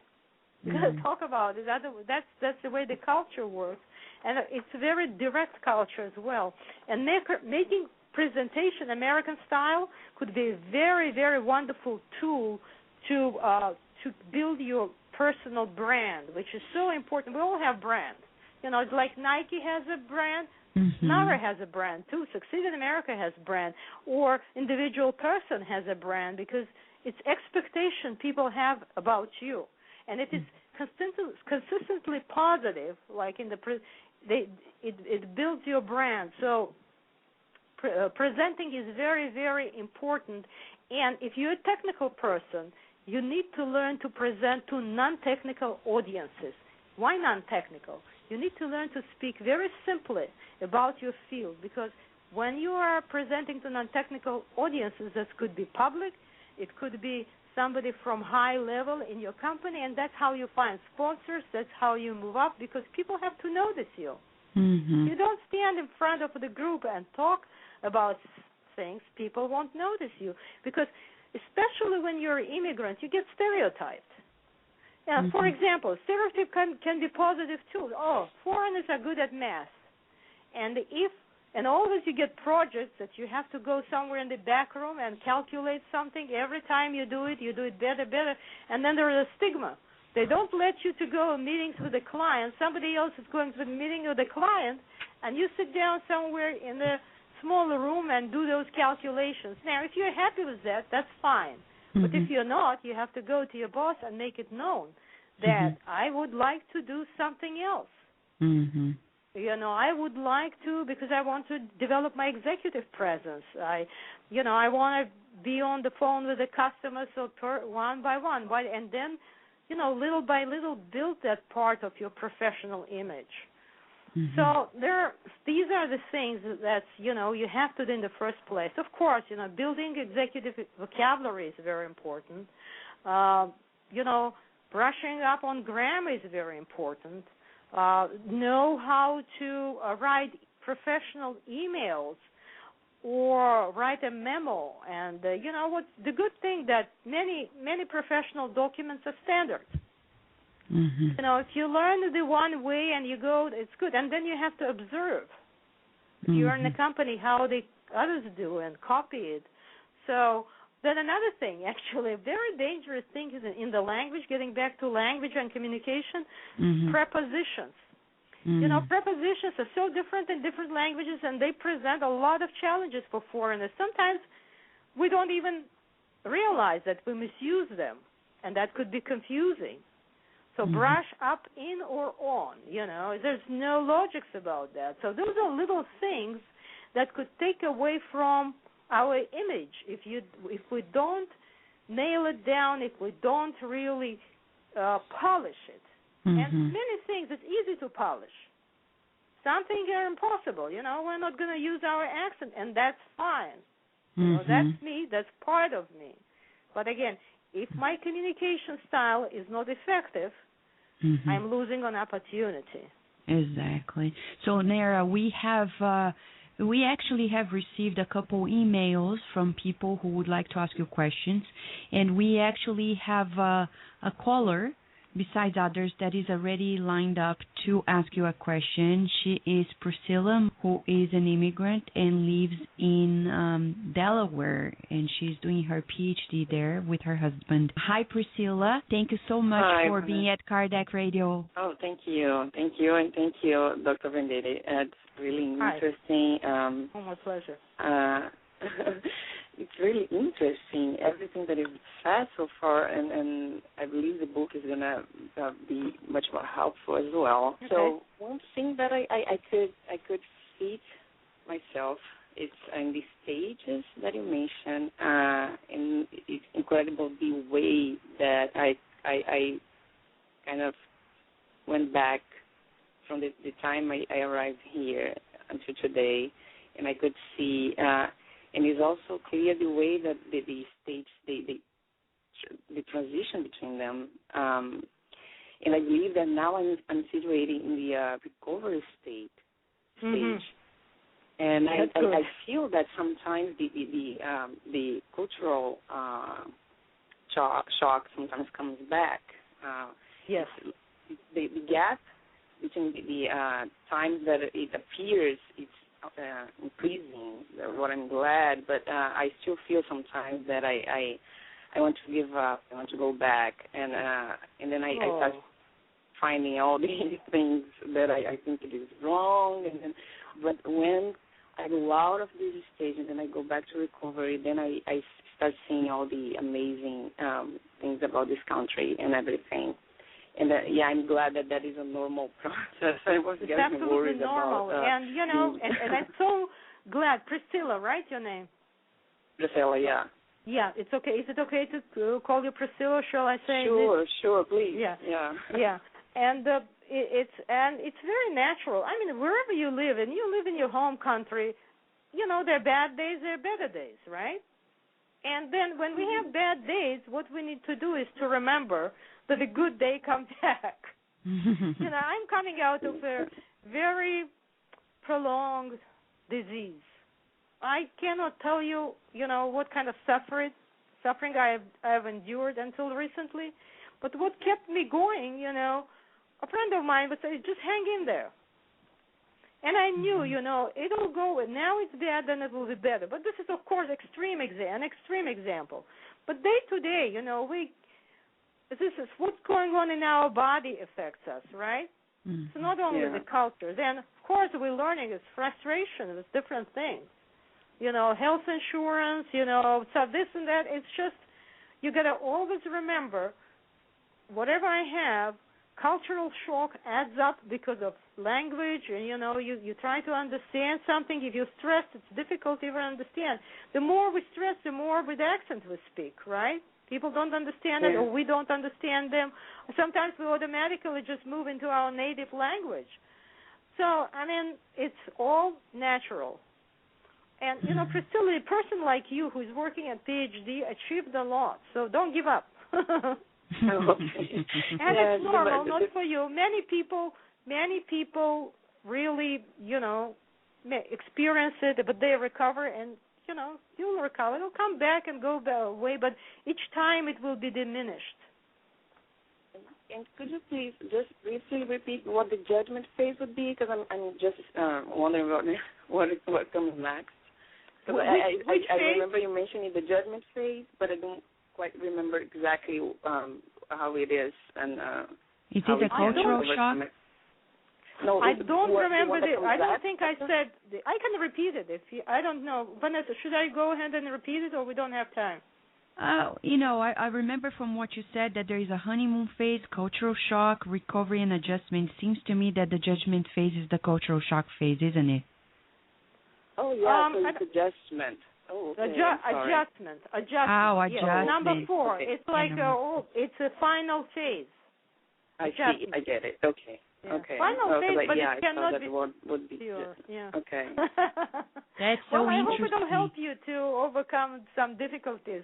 You got to talk about it. That's the way the culture works, and it's a very direct culture as well. And making presentation American style could be a very, very wonderful tool to build your personal brand, which is so important. We all have brands. It's like Nike has a brand. Nara has a brand too. Succeed in America has a brand, or individual person has a brand because it's expectation people have about you, and it is consistently positive. Like it builds your brand. So presenting is very, very important. And if you're a technical person, you need to learn to present to non-technical audiences. Why non-technical? You need to learn to speak very simply about your field because when you are presenting to non-technical audiences, that could be public, it could be somebody from high level in your company, and that's how you find sponsors, that's how you move up because people have to notice you. You don't stand in front of the group and talk about things, people won't notice you because especially when you're an immigrant, you get stereotyped. For example, stereotype can be positive too. Oh, foreigners are good at math. And always you get projects that you have to go somewhere in the back room and calculate something. Every time you do it better. And then there is a stigma. They don't let you to go to meetings with the client. Somebody else is going to the meeting with the client, and you sit down somewhere in the smaller room and do those calculations. Now, if you're happy with that, that's fine. But if you're not, you have to go to your boss and make it known that I would like to do something else. I would like to because I want to develop my executive presence. I want to be on the phone with the customers one by one, and then, little by little build that part of your professional image. So these are the things that, you have to do in the first place. Of course, building executive vocabulary is very important. Brushing up on grammar is very important. Know how to write professional emails or write a memo. And, what's the good thing that many professional documents are standard. If you learn the one way and you go, it's good. And then you have to observe. If you're in a company, how the others do and copy it. So then another thing, actually, a very dangerous thing is in the language, getting back to language and communication, prepositions. Prepositions are so different in different languages, and they present a lot of challenges for foreigners. Sometimes we don't even realize that we misuse them, and that could be confusing. So brush up in or on, there's no logics about that. So those are little things that could take away from our image. If we don't nail it down, if we don't really polish it, and many things it's easy to polish. Some things are impossible. We're not going to use our accent, and that's fine. That's me. That's part of me. But again, if my communication style is not effective, I'm losing an opportunity. Exactly. So, Nara, we actually have received a couple emails from people who would like to ask you questions, and we actually have a caller, besides others, that is already lined up to ask you a question. She is Priscilla, who is an immigrant and lives in Delaware, and she's doing her PhD there with her husband. Hi, Priscilla. Thank you so much for being at Kardec Radio. Oh, thank you. Thank you, and thank you, Dr. Venditti. It's really interesting. My pleasure. It's really interesting, everything that you've said so far, and I believe the book is going to be much more helpful as well. Okay. So one thing that I could see myself is in the stages that you mentioned, and it's incredible the way that I kind of went back from the time I arrived here until today, and I could see... and it's also clear the way that the states, the transition between them. And I believe that now I'm situated in the recovery stage. And I feel that sometimes the cultural shock sometimes comes back. Yes. The gap between the times that it appears, it's increasing, what I'm glad, but I still feel sometimes that I want to give up, I want to go back, and then I start finding all these things that I think it is wrong, but when I go out of this stage and then I go back to recovery, then I start seeing all the amazing things about this country and everything. And I'm glad that is a normal process. I was it's getting worried normal. about. And and I'm so glad, Priscilla, right? Your name? Priscilla, yeah. Yeah, it's okay. Is it okay to call you Priscilla? Shall I say? Sure, please. Yeah. Yeah. And it's very natural. I mean, wherever you live, and you live in your home country, there are bad days, there are better days, right? And then when we have bad days, what we need to do is to remember that a good day comes back. I'm coming out of a very prolonged disease. I cannot tell you, what kind of suffering I have endured until recently. But what kept me going, a friend of mine would say, just hang in there. And I knew, it'll go. Now it's bad, then it will be better. But this is, of course, an extreme example. But day to day, this is what's going on in our body affects us, right? It's not only the culture. Then, of course, we're learning is frustration with different things. Health insurance, so this and that. It's just, you got to always remember, whatever I have, cultural shock adds up because of language, and, you try to understand something. If you're stressed, it's difficult to even understand. The more we stress, the more with accent we speak, right? People don't understand it, or we don't understand them. Sometimes we automatically just move into our native language. So, I mean, it's all natural. And, Priscilla, a person like you who's working at PhD achieved a lot, so don't give up. And it's normal, not for you. Many people really, experience it, but they recover, and you'll recover. It'll come back and go away, but each time it will be diminished. And could you please just briefly repeat what the judgment phase would be? Because I'm just wondering about what comes next. I remember you mentioning the judgment phase, but I don't quite remember exactly how it is. And is it a cultural shock? No, I don't remember I don't think I said. I can repeat it I don't know. Vanessa, should I go ahead and repeat it, or we don't have time? I remember from what you said that there is a honeymoon phase, cultural shock, recovery, and adjustment. It seems to me that the judgment phase is the cultural shock phase, isn't it? Oh, yeah, so it's adjustment. Oh, okay. Adjustment. Oh, Yes. adjustment. Number 4. Okay. It's like it's a final phase. I see. I get it. Okay. Yeah. Okay. Final phase, but it I cannot thought be that word would be pure. Yeah. Okay. That's so well, I hope interesting. it'll help you to overcome some difficulties.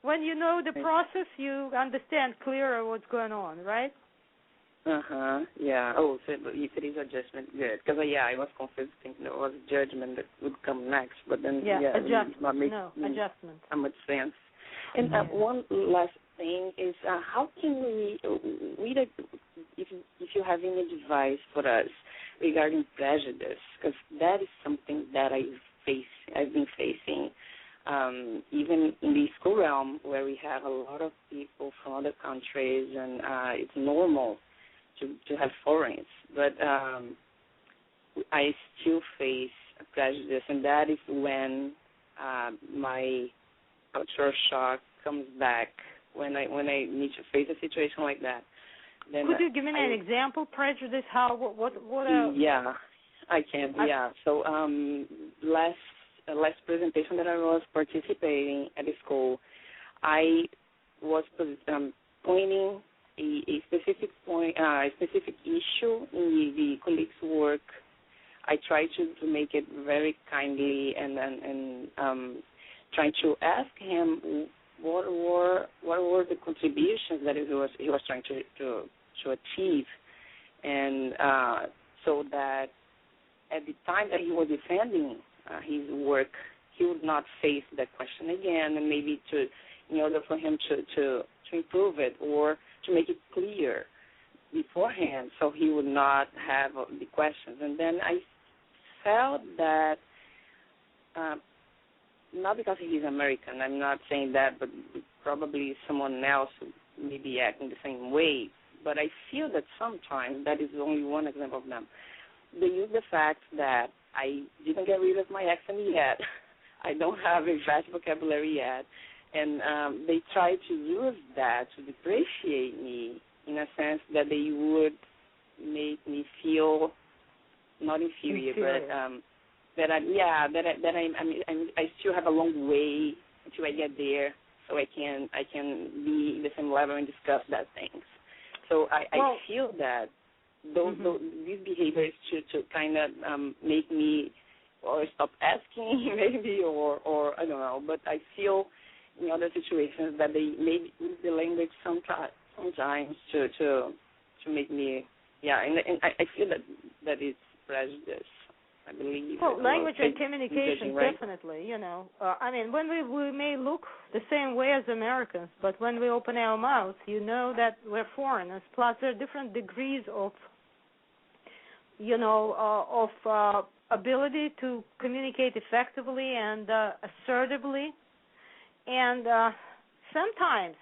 When you know the process, you understand clearer what's going on, right? Yeah. Oh, so if it is adjustment, good. Because I was confused, thinking there was judgment that would come next, but then adjustment. It not make Adjustment. so much sense. And one last thing is, how can we if you have any advice for us regarding prejudice, because that is something that I've been facing, even in the school realm where we have a lot of people from other countries, and it's normal to have foreigners, but I still face prejudice, and that is when my cultural shock comes back, when I need to face a situation like that. Then could you give me an example? Prejudice? How? What? Yeah, I can. So last presentation that I was participating at the school, I was pointing a specific point, a specific issue in the colleague's work. I tried to make it very kindly and trying to ask him what were the contributions that he was trying to achieve, and so that at the time that he was defending his work, he would not face that question again, and maybe in order for him to improve it or to make it clear beforehand, so he would not have the questions. And then I felt that, not because he's American, I'm not saying that, but probably someone else may be acting the same way, but I feel that sometimes, that is only one example of them, they use the fact that I didn't get rid of my accent yet, I don't have a vast vocabulary yet, and they try to use that to depreciate me in a sense that they would make me feel not inferior. But I still have a long way until I get there, so I can be in the same level and discuss that things. So I feel that these behaviors to kind of make me or stop asking maybe or I don't know, but I feel in other situations that they maybe use the language sometimes to make me and I feel that it's prejudice. I believe. Well, language and communication, right? Definitely. I mean, when we may look the same way as Americans, but when we open our mouths, you know that we're foreigners. Plus, there are different degrees of, ability to communicate effectively and assertively. And sometimes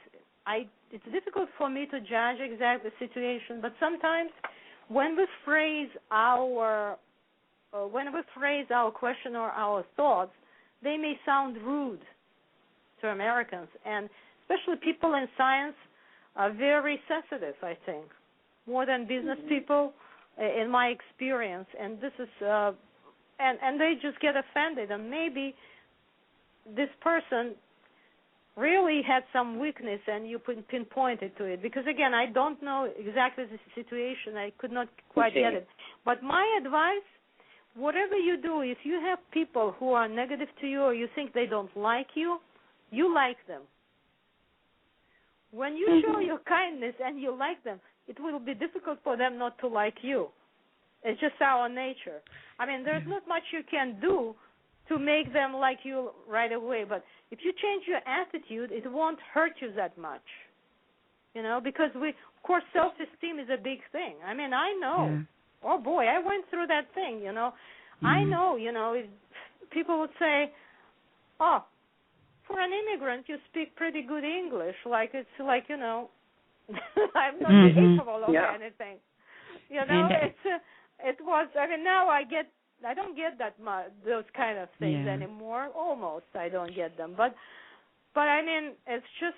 it's difficult for me to judge exactly the situation, but sometimes when we phrase our question or our thoughts, they may sound rude to Americans, and especially people in science are very sensitive, I think, more than business people, in my experience. And this is, and they just get offended, and maybe this person really had some weakness, and you pinpointed to it. Because again, I don't know exactly the situation; I could not quite get it. But my advice: whatever you do, if you have people who are negative to you or you think they don't like you, you like them. When you show your kindness and you like them, it will be difficult for them not to like you. It's just our nature. I mean, there's not much you can do to make them like you right away, but if you change your attitude, it won't hurt you that much. Because of course, self-esteem is a big thing. I mean, I know. Yeah. Oh, boy, I went through that thing, I know, people would say, oh, for an immigrant, you speak pretty good English. Like, it's like, I'm not capable of anything. It was, I mean, now I don't get those kind of things anymore. Almost, I don't get them. But I mean, it's just,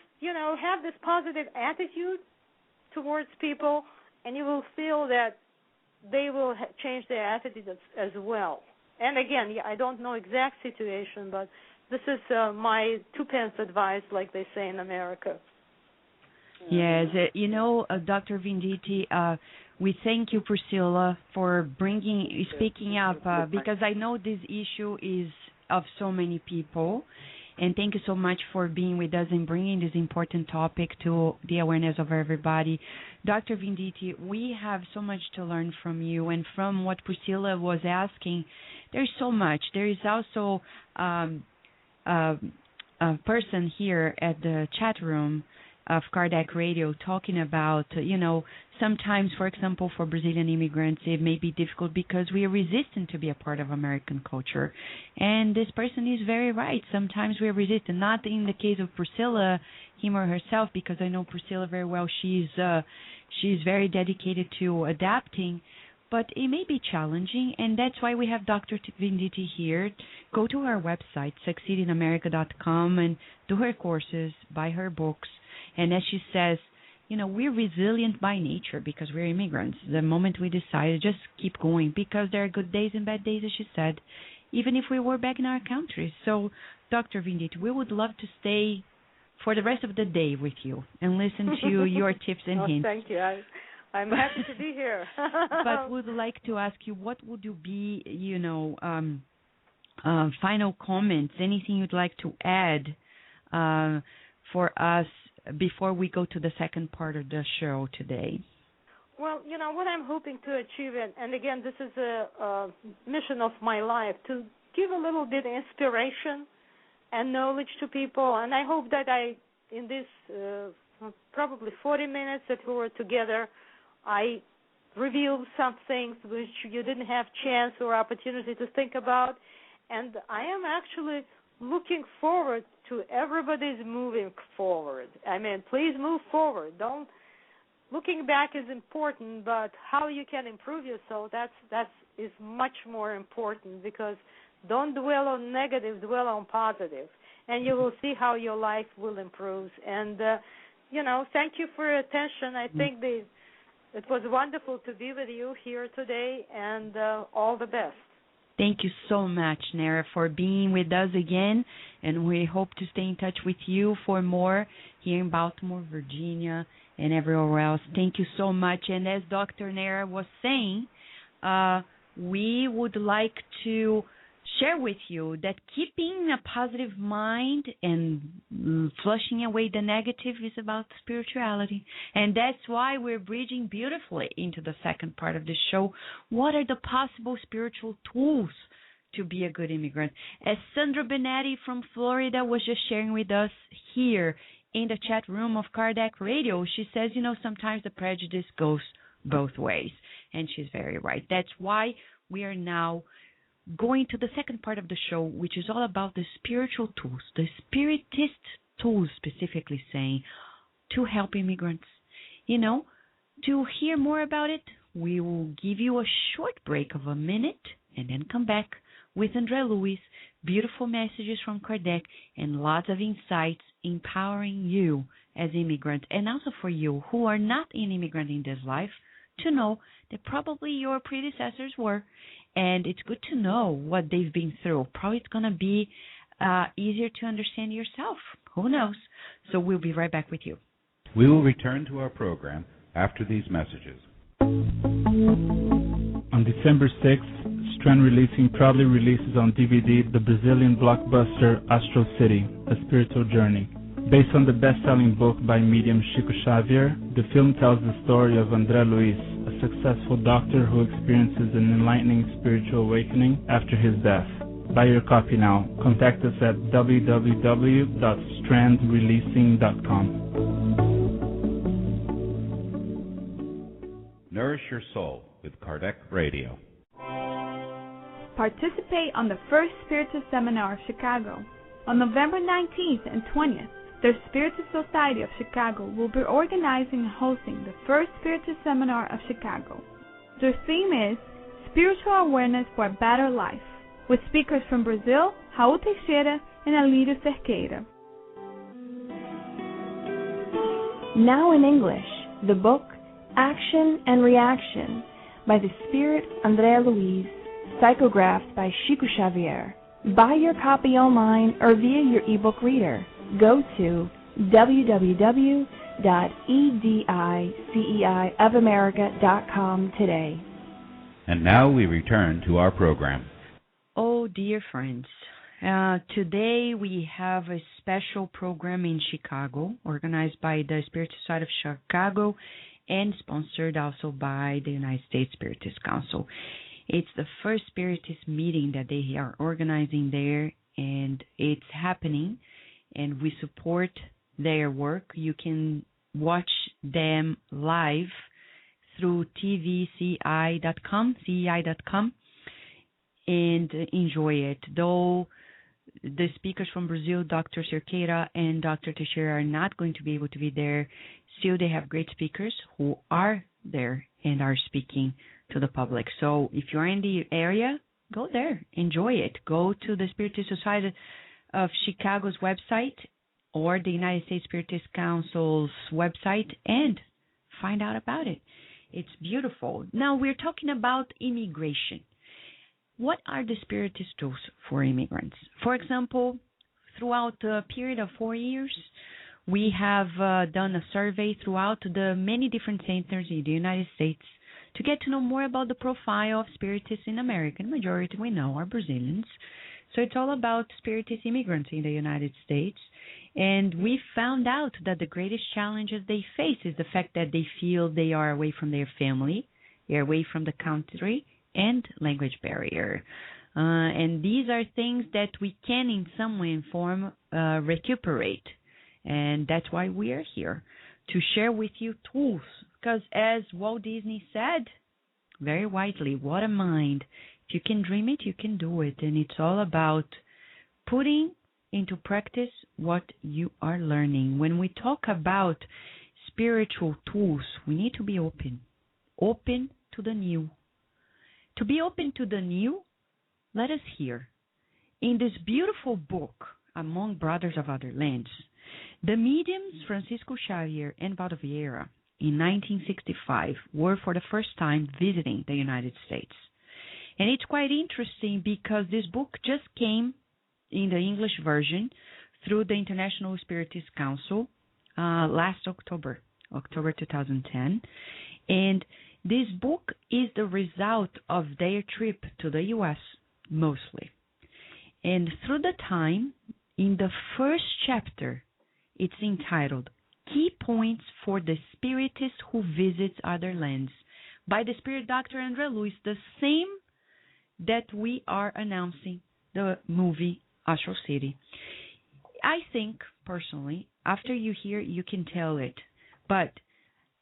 have this positive attitude towards people, and you will feel that they will change their attitude as well. And again, I don't know exact situation, but This is my 2-pence advice, like they say in America. Yes, Dr. Venditti, we thank you, Priscilla, for speaking up, because I know this issue is of so many people. And thank you so much for being with us and bringing this important topic to the awareness of everybody. Dr. Venditti, we have so much to learn from you. And from what Priscilla was asking, there's so much. There is also a person here at the chat room of Kardec Radio talking about, sometimes, for example, for Brazilian immigrants, it may be difficult because we are resistant to be a part of American culture. And this person is very right. Sometimes we are resistant, not in the case of Priscilla, him or herself, because I know Priscilla very well. She's very dedicated to adapting, but it may be challenging, and that's why we have Dr. Venditti here. Go to our website, succeedinamerica.com, and do her courses, buy her books. And as she says, we're resilient by nature because we're immigrants. The moment we decide, just keep going, because there are good days and bad days, as she said, even if we were back in our country. So, Dr. Venditti, we would love to stay for the rest of the day with you and listen to your tips and hints. Thank you. I'm happy to be here. But would like to ask you, what would you be, final comments, anything you'd like to add for us before we go to the second part of the show today? Well, what I'm hoping to achieve, and again, this is a mission of my life, to give a little bit of inspiration and knowledge to people. And I hope that in this probably 40 minutes that we were together, I revealed some things which you didn't have chance or opportunity to think about. And I am actually looking forward to everybody's moving forward. I mean, please move forward. Looking back is important, but how you can improve yourself, that is much more important, because don't dwell on negative, dwell on positive, and you will see how your life will improve. And, thank you for your attention. I think it was wonderful to be with you here today, and all the best. Thank you so much, Nara, for being with us again, and we hope to stay in touch with you for more here in Baltimore, Virginia, and everywhere else. Thank you so much. And as Dr. Nara was saying, we would like to share with you that keeping a positive mind and flushing away the negative is about spirituality. And that's why we're bridging beautifully into the second part of the show. What are the possible spiritual tools to be a good immigrant? As Sandra Benetti from Florida was just sharing with us here in the chat room of Kardec Radio, she says, sometimes the prejudice goes both ways. And she's very right. That's why we are now going to the second part of the show, which is all about the spiritual tools, the spiritist tools, specifically saying, to help immigrants. To hear more about it, we will give you a short break of a minute and then come back with André Luiz, beautiful messages from Kardec, and lots of insights empowering you as immigrants, and also for you who are not an immigrant in this life, to know that probably your predecessors were. And it's good to know what they've been through. Probably it's going to be easier to understand yourself. Who knows? So we'll be right back with you. We will return to our program after these messages. On December 6th, Strand Releasing proudly releases on DVD the Brazilian blockbuster Astral City, A Spiritual Journey. Based on the best-selling book by medium Chico Xavier, the film tells the story of André Luiz, a successful doctor who experiences an enlightening spiritual awakening after his death. Buy your copy now. Contact us at www.strandreleasing.com. Nourish your soul with Kardec Radio. Participate on the first Spiritist Seminar of Chicago. On November 19th and 20th, the Spiritist Society of Chicago will be organizing and hosting the first Spiritist Seminar of Chicago. Their theme is Spiritual Awareness for a Better Life, with speakers from Brazil, Raul Teixeira and Alírio Cerqueira. Now in English, the book Action and Reaction by the Spirit André Luiz, psychographed by Chico Xavier, Buy your copy online or via your ebook reader. Go to www.ediceiofamerica.com today. And now we return to our program. Oh, dear friends, today we have a special program in Chicago, organized by the Spiritist Society of Chicago and sponsored also by the United States Spiritist Council. It's the first Spiritist meeting that they are organizing there, and it's happening, and we support their work. You can watch them live through tvci.com, CEI.com, and enjoy it. Though the speakers from Brazil, Dr. Cerqueira and Dr. Teixeira, are not going to be able to be there, still they have great speakers who are there and are speaking to the public. So if you're in the area, go there, enjoy it. Go to the Spiritist Society of Chicago's website or the United States Spiritist Council's website and find out about it. It's beautiful. Now we're talking about immigration. What are the Spiritist tools for immigrants? For example, throughout the period of 4 years, we have done a survey throughout the many different centers in the United States to get to know more about the profile of Spiritists in America. The majority we know are Brazilians. So it's all about Spiritist immigrants in the United States. And we found out that the greatest challenges they face is the fact that they feel they are away from their family, they're away from the country, and language barrier. And these are things that we can in some way and form recuperate. And that's why we are here, to share with you tools. Because as Walt Disney said, very wisely, what a mind. If you can dream it, you can do it. And it's all about putting into practice what you are learning. When we talk about spiritual tools, we need to be open to the new. To be open to the new, let us hear. In this beautiful book, Among Brothers of Other Lands, the mediums Francisco Xavier and Valdo Vieira in 1965 were for the first time visiting the United States. And it's quite interesting because this book just came in the English version through the International Spiritist Council last October 2010. And this book is the result of their trip to the U.S. mostly. And through the time, in the first chapter, it's entitled Key Points for the Spiritist Who Visits Other Lands by the Spirit Dr. André Luiz, the same that we are announcing the movie Astral City. I think, personally, after you hear, you can tell it, but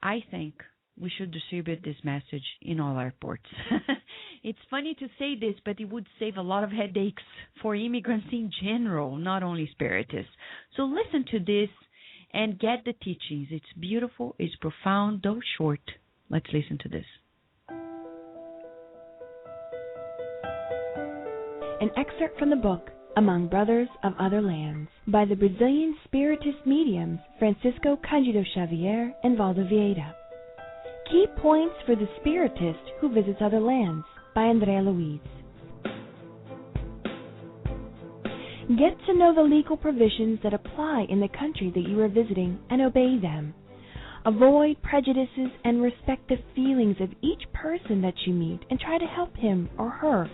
I think we should distribute this message in all airports. It's funny to say this, but it would save a lot of headaches for immigrants in general, not only Spiritists. So listen to this and get the teachings. It's beautiful, it's profound, though short. Let's listen to this. An excerpt from the book Among Brothers of Other Lands by the Brazilian Spiritist mediums Francisco Cândido Xavier and Valdo Vieira. Key Points for the Spiritist Who Visits Other Lands by André Luiz. Get to know the legal provisions that apply in the country that you are visiting and obey them. Avoid prejudices and respect the feelings of each person that you meet and try to help him or her.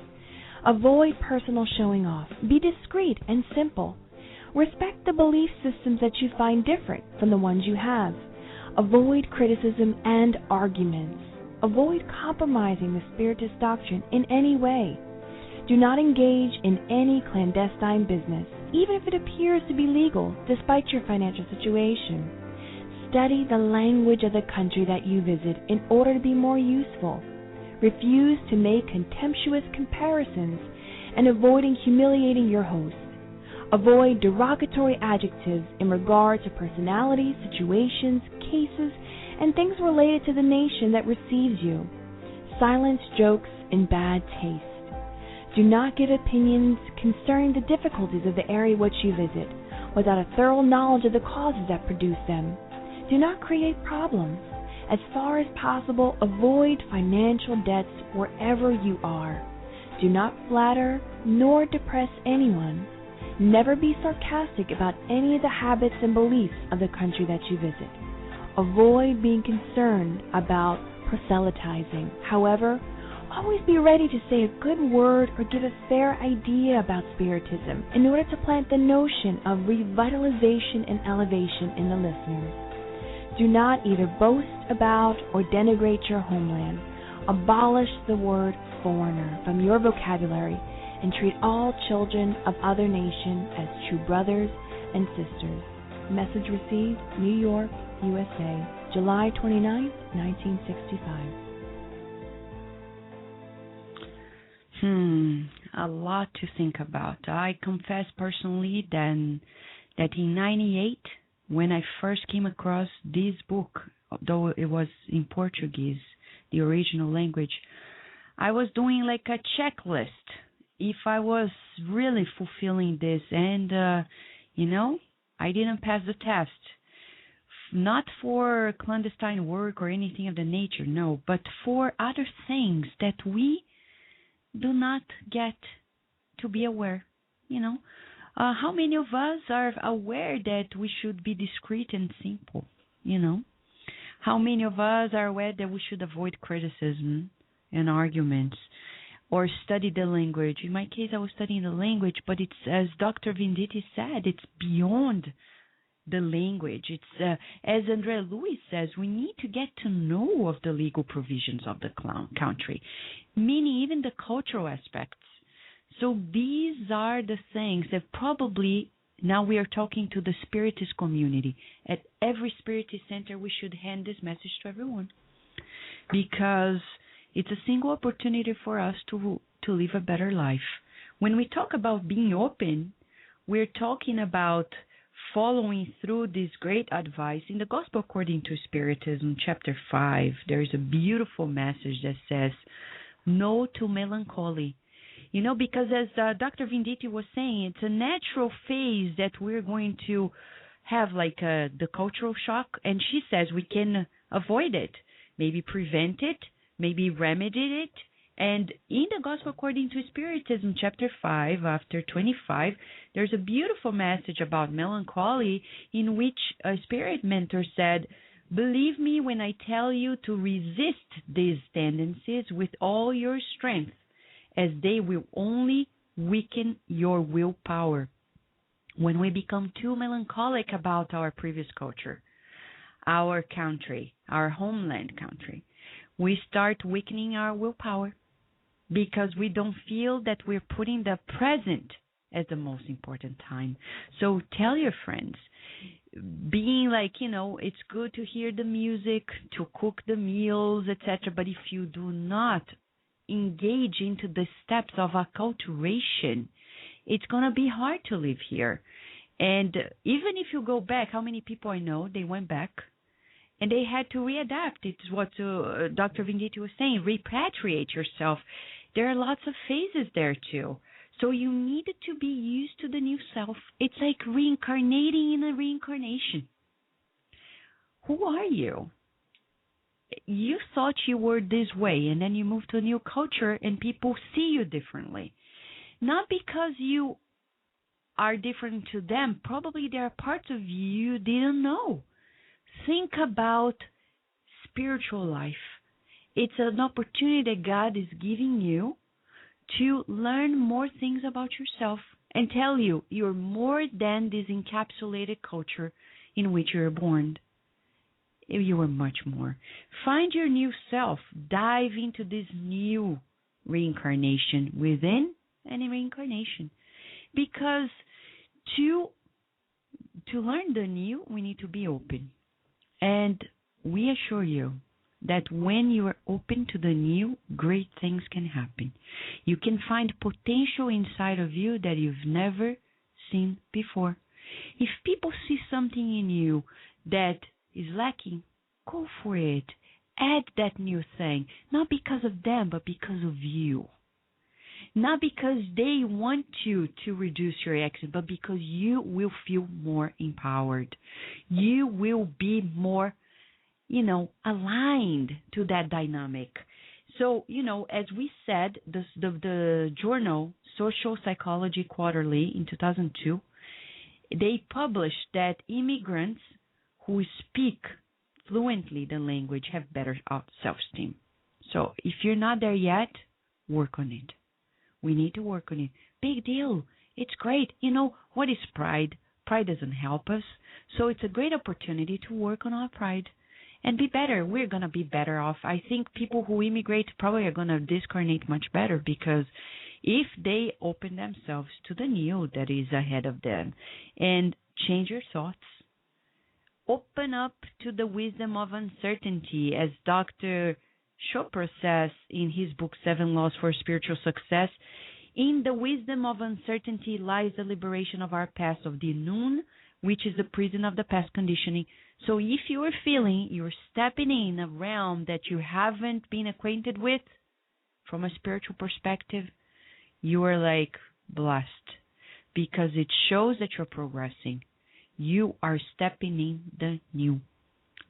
Avoid personal showing off. Be discreet and simple. Respect the belief systems that you find different from the ones you have. Avoid criticism and arguments. Avoid compromising the Spiritist doctrine in any way. Do not engage in any clandestine business, even if it appears to be legal, despite your financial situation. Study the language of the country that you visit in order to be more useful. Refuse to make contemptuous comparisons and avoiding humiliating your host. Avoid derogatory adjectives in regard to personalities, situations, cases, and things related to the nation that receives you. Silence jokes in bad taste. Do not give opinions concerning the difficulties of the area which you visit without a thorough knowledge of the causes that produce them. Do not create problems. As far as possible, avoid financial debts wherever you are. Do not flatter nor depress anyone. Never be sarcastic about any of the habits and beliefs of the country that you visit. Avoid being concerned about proselytizing. However, always be ready to say a good word or give a fair idea about Spiritism in order to plant the notion of revitalization and elevation in the listeners. Do not either boast about or denigrate your homeland. Abolish the word foreigner from your vocabulary and treat all children of other nations as true brothers and sisters. Message received, New York, USA, July 29, 1965. A lot to think about. I confess personally that in '98, when I first came across this book, though it was in Portuguese, the original language, I was doing like a checklist if I was really fulfilling this, and I didn't pass the test. Not for clandestine work or anything of the nature, no, but for other things that we do not get to be aware. How many of us are aware that we should be discreet and simple? How many of us are aware that we should avoid criticism and arguments or study the language? In my case, I was studying the language, but it's, as Dr. Venditti said, it's beyond the language. It's, as Andrea Lewis says, we need to get to know of the legal provisions of the country, meaning even the cultural aspects. So these are the things that probably, now we are talking to the Spiritist community. At every Spiritist center, we should hand this message to everyone, because it's a single opportunity for us to live a better life. When we talk about being open, we're talking about following through this great advice. In the Gospel According to Spiritism, chapter 5, there is a beautiful message that says, no to melancholy. Because as Dr. Venditti was saying, it's a natural phase that we're going to have, like the cultural shock. And she says we can avoid it, maybe prevent it, maybe remedy it. And in the Gospel According to Spiritism, chapter 5, after 25, there's a beautiful message about melancholy in which a spirit mentor said, believe me when I tell you to resist these tendencies with all your strength, as they will only weaken your willpower. When we become too melancholic about our previous culture, our country, our homeland country, we start weakening our willpower because we don't feel that we're putting the present as the most important time. So tell your friends, being like, it's good to hear the music, to cook the meals, etc. But if you do not engage into the steps of acculturation, it's going to be hard to live here. And even if you go back, how many people I know, they went back and they had to readapt. It's what Dr. Venditti was saying, repatriate yourself. There are lots of phases there too. So you needed to be used to the new self. It's like reincarnating in a reincarnation. Who are you? You thought you were this way, and then you moved to a new culture and people see you differently. Not because you are different to them. Probably there are parts of you didn't know. Think about spiritual life. It's an opportunity that God is giving you to learn more things about yourself and tell you you're more than this encapsulated culture in which you're born. You are much more. Find your new self. Dive into this new reincarnation within any reincarnation. Because to learn the new, we need to be open. And we assure you that when you are open to the new, great things can happen. You can find potential inside of you that you've never seen before. If people see something in you that is lacking, go for it. Add that new thing, not because of them, but because of you. Not because they want you to reduce your accident, but because you will feel more empowered. You will be more, aligned to that dynamic. So, as we said, the journal Social Psychology Quarterly in 2002, they published that immigrants who speak fluently the language have better self-esteem. So if you're not there yet, work on it. We need to work on it. Big deal. It's great. What is pride? Pride doesn't help us. So it's a great opportunity to work on our pride and be better. We're going to be better off. I think people who immigrate probably are going to discarnate much better, because if they open themselves to the new that is ahead of them and change your thoughts, open up to the wisdom of uncertainty, as Dr. Chopra says in his book, 7 Laws for Spiritual Success. In the wisdom of uncertainty lies the liberation of our past, of the noon, which is the prison of the past conditioning. So if you are feeling you're stepping in a realm that you haven't been acquainted with from a spiritual perspective, you are like blessed, because it shows that you're progressing. You are stepping in the new.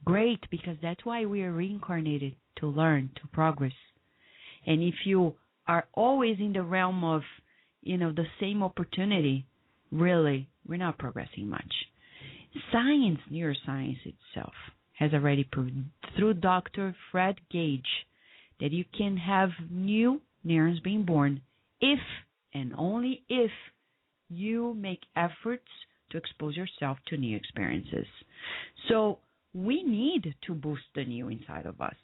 Great, because that's why we are reincarnated, to learn, to progress. And if you are always in the realm of, the same opportunity, really, we're not progressing much. Science, neuroscience itself, has already proven through Dr. Fred Gage that you can have new neurons being born if and only if you make efforts to expose yourself to new experiences. So we need to boost the new inside of us.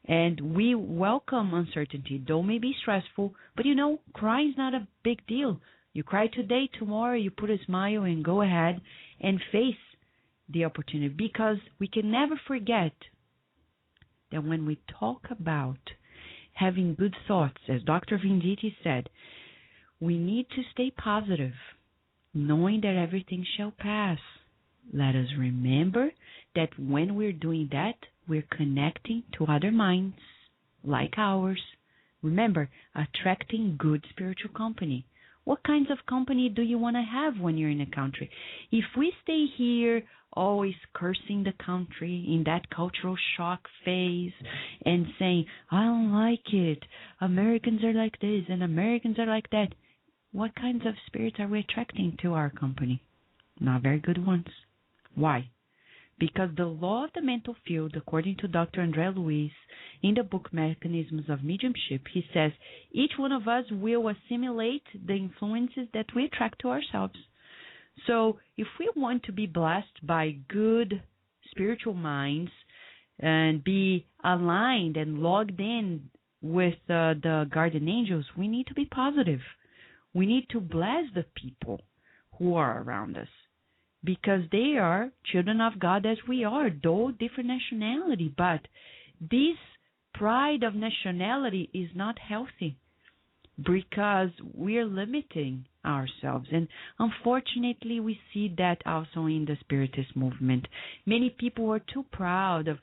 And we welcome uncertainty, though it may be stressful. But crying is not a big deal. You cry today, tomorrow you put a smile and go ahead and face the opportunity. Because we can never forget that when we talk about having good thoughts, as Dr. Venditti said, we need to stay positive, knowing that everything shall pass. Let us remember that when we're doing that, we're connecting to other minds like ours. Remember, attracting good spiritual company. What kinds of company do you want to have when you're in a country? If we stay here always cursing the country in that cultural shock phase and saying, I don't like it, Americans are like this and Americans are like that, what kinds of spirits are we attracting to our company? Not very good ones. Why? Because the law of the mental field, according to Dr. André Luiz, in the book Mechanisms of Mediumship, he says each one of us will assimilate the influences that we attract to ourselves. So if we want to be blessed by good spiritual minds and be aligned and logged in with the guardian angels, we need to be positive. We need to bless the people who are around us, because they are children of God as we are, though different nationality. But this pride of nationality is not healthy, because we're limiting ourselves. And unfortunately, we see that also in the Spiritist movement. Many people are too proud of,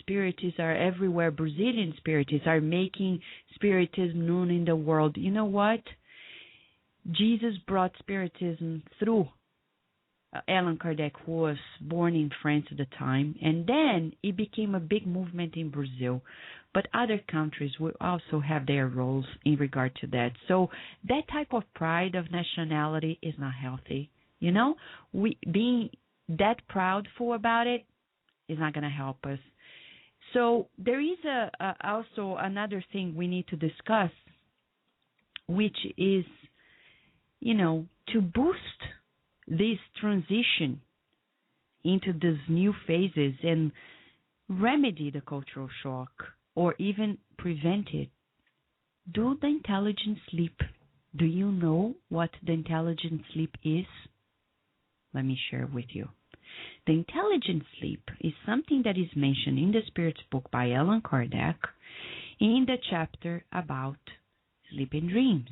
Spiritists are everywhere. Brazilian Spiritists are making Spiritism known in the world. You know what? Jesus brought Spiritism through Allan Kardec, who was born in France at the time, and then it became a big movement in Brazil. But other countries will also have their roles in regard to that. So that type of pride of nationality is not healthy. We being that proudful about it is not going to help us. So there is also another thing we need to discuss, which is, to boost this transition into these new phases and remedy the cultural shock or even prevent it. Do the intelligent sleep. Do you know what the intelligent sleep is? Let me share with you. The intelligent sleep is something that is mentioned in the Spirit's book by Allan Kardec in the chapter about sleep and dreams.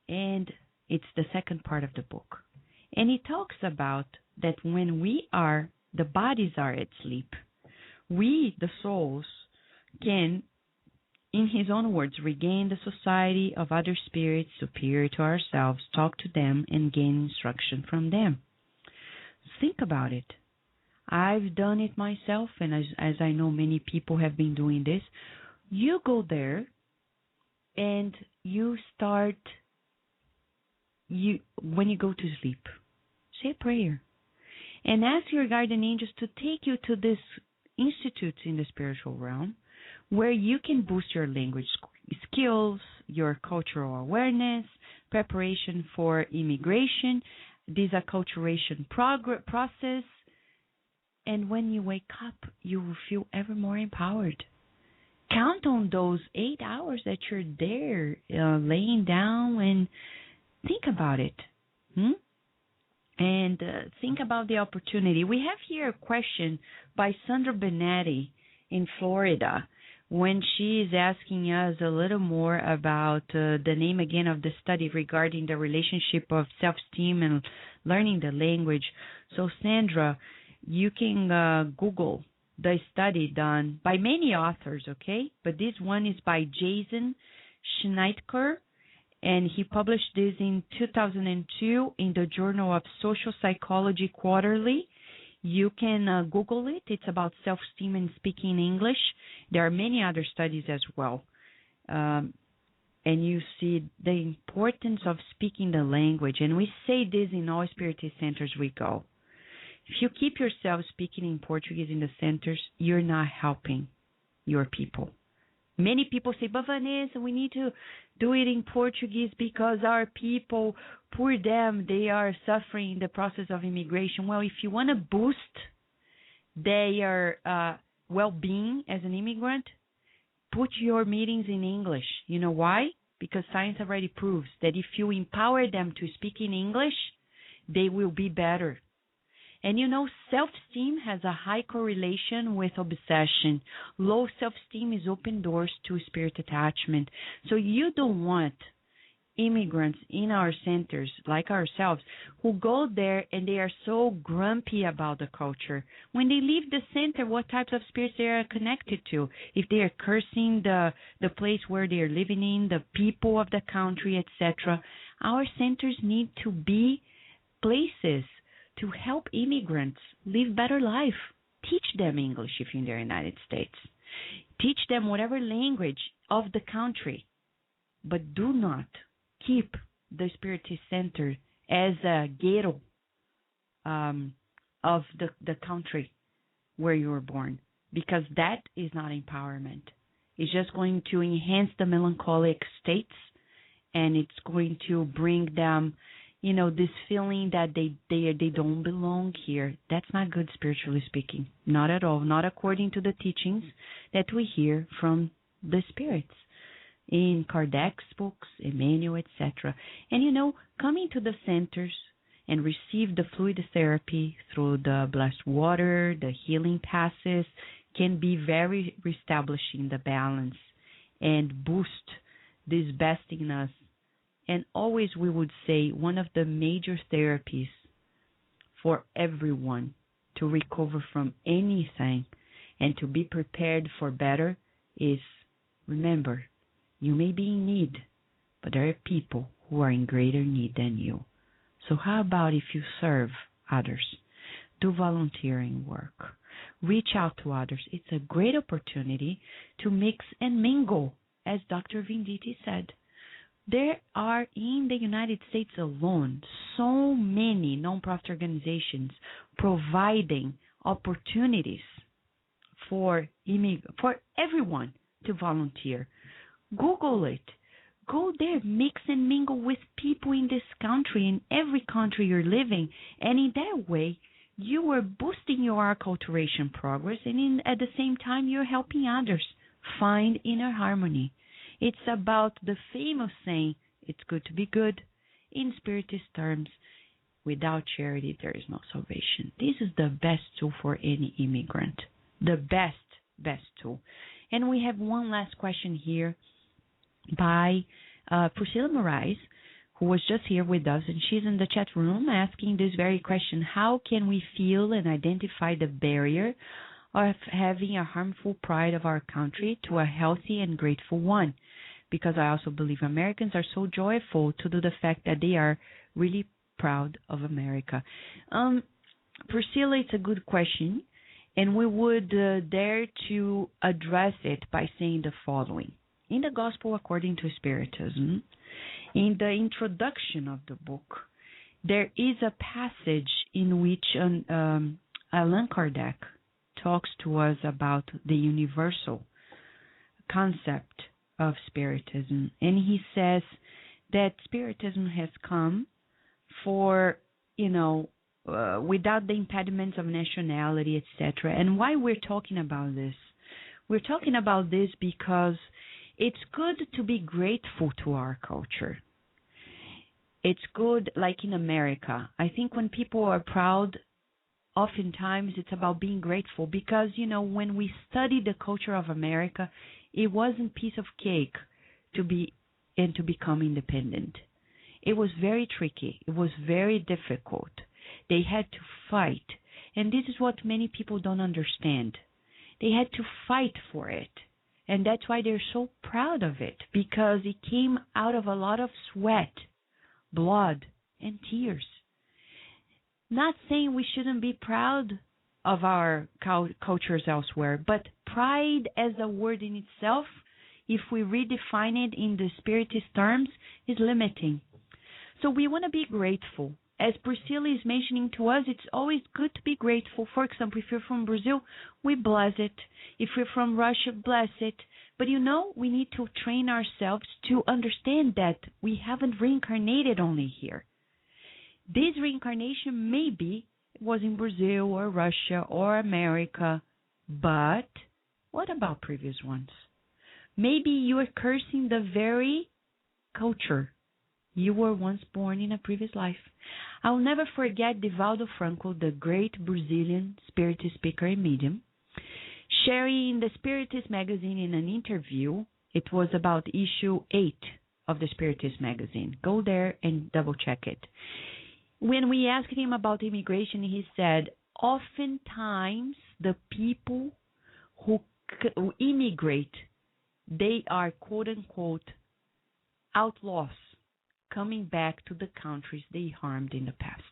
And it's the second part of the book. And he talks about that when the bodies are at sleep, we, the souls, can, in his own words, regain the society of other spirits superior to ourselves, talk to them, and gain instruction from them. Think about it. I've done it myself, and as I know many people have been doing this. You go there and you start, when you go to sleep, say a prayer and ask your guardian angels to take you to these institutes in the spiritual realm where you can boost your language skills, your cultural awareness, preparation for immigration, this acculturation process. And when you wake up, you will feel ever more empowered. Count on those 8 hours that you're there laying down and think about it. And think about the opportunity. We have here a question by Sandra Benetti in Florida when she is asking us a little more about the name again of the study regarding the relationship of self-esteem and learning the language. So Sandra, you can Google the study done by many authors, okay? But this one is by Jason Schneidker, and he published this in 2002 in the Journal of Social Psychology Quarterly. You can Google it. It's about self-esteem and speaking English. There are many other studies as well. And you see the importance of speaking the language. And we say this in all spiritist centers we go. If you keep yourself speaking in Portuguese in the centers, you're not helping your people. Many people say, but Vanessa, we need to do it in Portuguese because our people, poor them, they are suffering in the process of immigration. Well, if you want to boost their well-being as an immigrant, put your meetings in English. You know why? Because science already proves that if you empower them to speak in English, they will be better. And you know, self-esteem has a high correlation with obsession. Low self-esteem is open doors to spirit attachment. So you don't want immigrants in our centers, like ourselves, who go there and they are so grumpy about the culture. When they leave the center, what types of spirits they are connected to? If they are cursing the place where they are living in, the people of the country, etc. Our centers need to be places to help immigrants live better life. Teach them English if you're in the United States. Teach them whatever language of the country. But do not keep the Spiritist Center as a ghetto of the country where you were born, because that is not empowerment. It's just going to enhance the melancholic states, and it's going to bring them, you know, this feeling that they don't belong here. That's not good spiritually speaking. Not at all. Not according to the teachings that we hear from the spirits in Kardec's books, Emmanuel, etc. And, you know, coming to the centers and receive the fluid therapy through the blessed water, the healing passes, can be very reestablishing the balance and boost this best in us. And always we would say one of the major therapies for everyone to recover from anything and to be prepared for better is, remember, you may be in need, but there are people who are in greater need than you. So how about if you serve others? Do volunteering work. Reach out to others. It's a great opportunity to mix and mingle, as Dr. Venditti said. There are, in the United States alone, so many nonprofit organizations providing opportunities for everyone to volunteer. Google it. Go there, mix and mingle with people in this country, in every country you're living, and in that way, you are boosting your acculturation progress, and at the same time, you're helping others find inner harmony. It's about the famous saying, it's good to be good. In Spiritist terms, without charity, there is no salvation. This is the best tool for any immigrant. The best tool. And we have one last question here by Priscilla Moraes, who was just here with us, and she's in the chat room asking this very question. How can we feel and identify the barrier of having a harmful pride of our country to a healthy and grateful one? Because I also believe Americans are so joyful to the fact that they are really proud of America. Priscilla, it's a good question, And we would dare to address it by saying the following. In the Gospel According to Spiritism, in the introduction of the book, there is a passage in which Allan Kardec talks to us about the universal concept of Spiritism. And he says that Spiritism has come for, without the impediments of nationality, etc. And why we're talking about this? We're talking about this because it's good to be grateful to our culture. It's good, like in America. I think when people are proud, oftentimes it's about being grateful because, when we study the culture of America, it wasn't a piece of cake to become independent. It was very tricky. It was very difficult. They had to fight. And this is what many people don't understand. They had to fight for it. And that's why they're so proud of it, because it came out of a lot of sweat, blood, and tears. Not saying we shouldn't be proud of our cultures elsewhere, but pride as a word in itself, if we redefine it in the Spiritist terms, is limiting. So we want to be grateful. As Priscilla is mentioning to us, it's always good to be grateful. For example, if you're from Brazil, we bless it. If you're from Russia, bless it. But we need to train ourselves to understand that we haven't reincarnated only here. This reincarnation maybe was in Brazil or Russia or America, but what about previous ones? Maybe you are cursing the very culture you were once born in a previous life. I'll never forget Divaldo Franco, the great Brazilian Spiritist speaker and medium, sharing in the Spiritist magazine in an interview. It was about issue 8 of the Spiritist magazine. Go there and double check it. When we asked him about immigration, he said, oftentimes the people who immigrate, they are quote-unquote outlaws coming back to the countries they harmed in the past.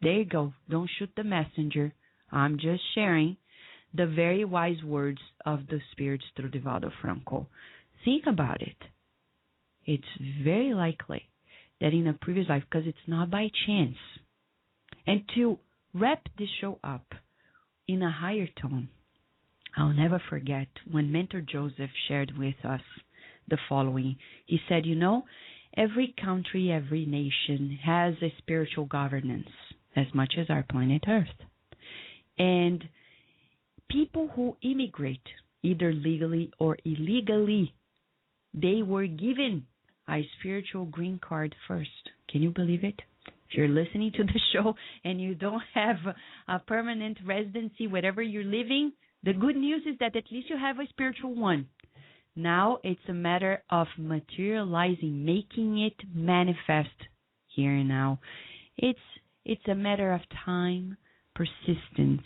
There you go. Don't shoot the messenger. I'm just sharing the very wise words of the spirits through Divaldo Franco. Think about it. It's very likely that in a previous life, because it's not by chance. And to wrap this show up in a higher tone, I'll never forget when Mentor Joseph shared with us the following. He said, every country, every nation has a spiritual governance as much as our planet Earth. And people who immigrate, either legally or illegally, they were given a spiritual green card first. Can you believe it? If you're listening to the show and you don't have a permanent residency wherever you're living, the good news is that at least you have a spiritual one. Now it's a matter of materializing, making it manifest here and now. It's a matter of time, persistence,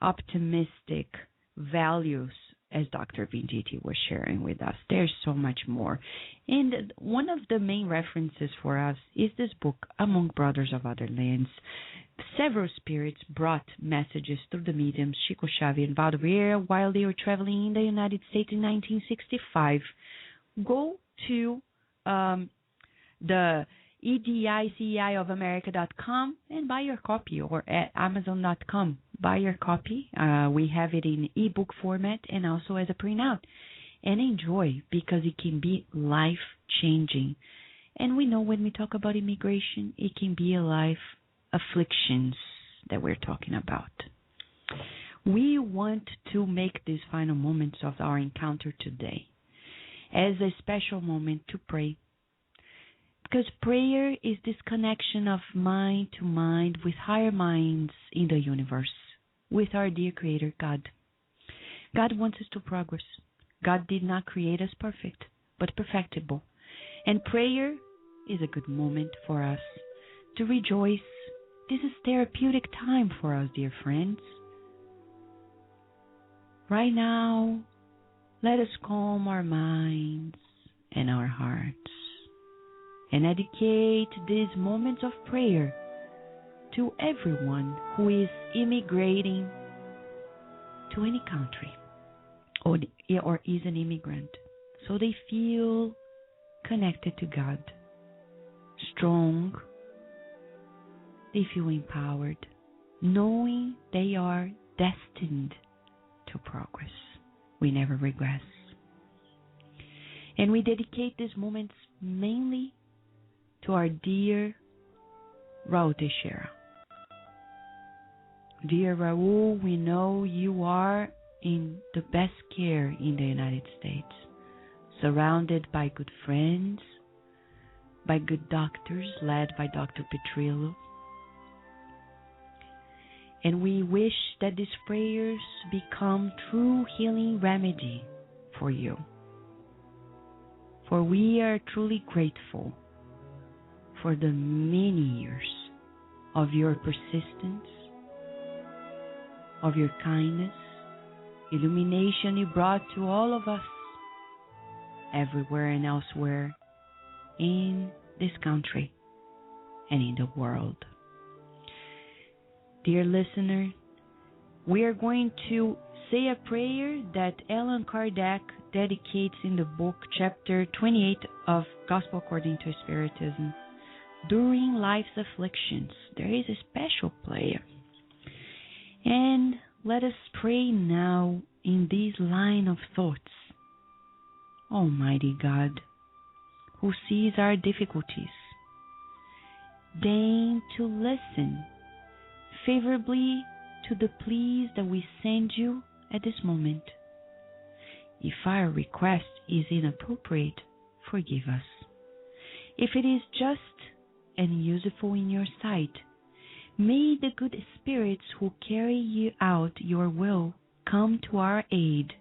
optimistic values, as Dr. Venditti was sharing with us. There's so much more. And one of the main references for us is this book, Among Brothers of Other Lands. Several spirits brought messages through the mediums Chico Xavier and Valdo Vieira while they were traveling in the United States in 1965. Go to the EDICEIofamerica.com and buy your copy, or at Amazon.com. Buy your copy. We have it in ebook format and also as a printout. And enjoy, because it can be life-changing. And we know when we talk about immigration, it can be a life afflictions that we're talking about. We want to make these final moments of our encounter today as a special moment to pray. Because prayer is this connection of mind to mind with higher minds in the universe, with our dear Creator, God. God wants us to progress. God did not create us perfect, but perfectible. And prayer is a good moment for us to rejoice. This is therapeutic time for us, dear friends. Right now, let us calm our minds and our hearts and dedicate these moments of prayer to everyone who is immigrating to any country or is an immigrant. So they feel connected to God, strong, they feel empowered, knowing they are destined to progress. We never regress. And we dedicate these moments mainly to our dear Raul Teixeira. Dear Raul, we know you are in the best care in the United States, surrounded by good friends, by good doctors led by Dr. Petrillo. And we wish that these prayers become true healing remedy for you. For we are truly grateful for the many years of your persistence, of your kindness, illumination you brought to all of us, everywhere and elsewhere in this country and in the world. Dear listener, we are going to say a prayer that Allan Kardec dedicates in the book, chapter 28 of Gospel According to Spiritism. During life's afflictions, there is a special prayer. And let us pray now in this line of thoughts. Almighty God, who sees our difficulties, deign to listen favorably to the pleas that we send you at this moment. If our request is inappropriate, forgive us. If it is just and useful in your sight, may the good spirits who carry out your will come to our aid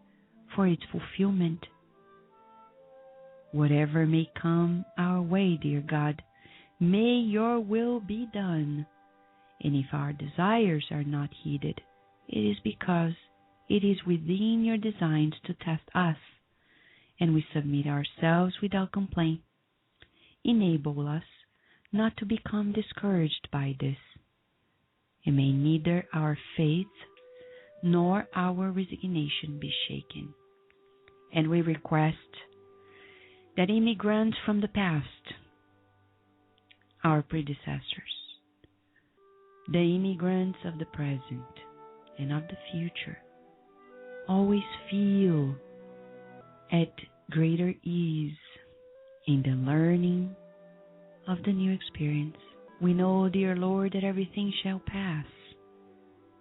for its fulfillment. Whatever may come our way, dear God, may your will be done. And if our desires are not heeded, it is because it is within your designs to test us, and we submit ourselves without complaint. Enable us not to become discouraged by this, and may neither our faith nor our resignation be shaken. And we request that immigrants from the past, our predecessors, the immigrants of the present and of the future, always feel at greater ease in the learning of the new experience. We know, dear Lord, that everything shall pass,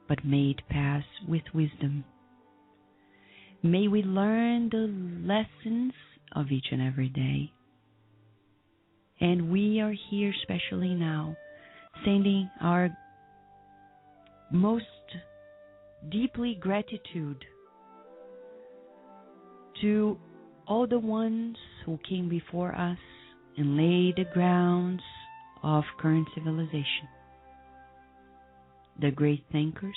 but may it pass with wisdom. May we learn the lessons of each and every day. And we are here especially now, sending our most deeply gratitude to all the ones who came before us and laid the grounds of current civilization. The great thinkers,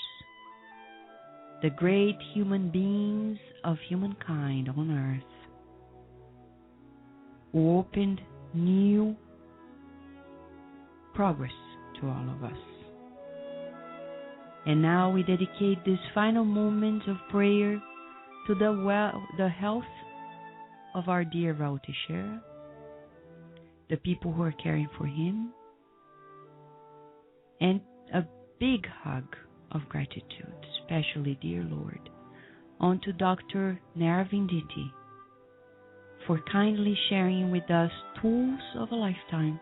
the great human beings of humankind on earth, who opened new progress to all of us. And now we dedicate this final moment of prayer to the health of our dear Raul Teixeira, the people who are caring for him, and a big hug of gratitude, especially, dear Lord, onto Dr. Nara Venditti for kindly sharing with us tools of a lifetime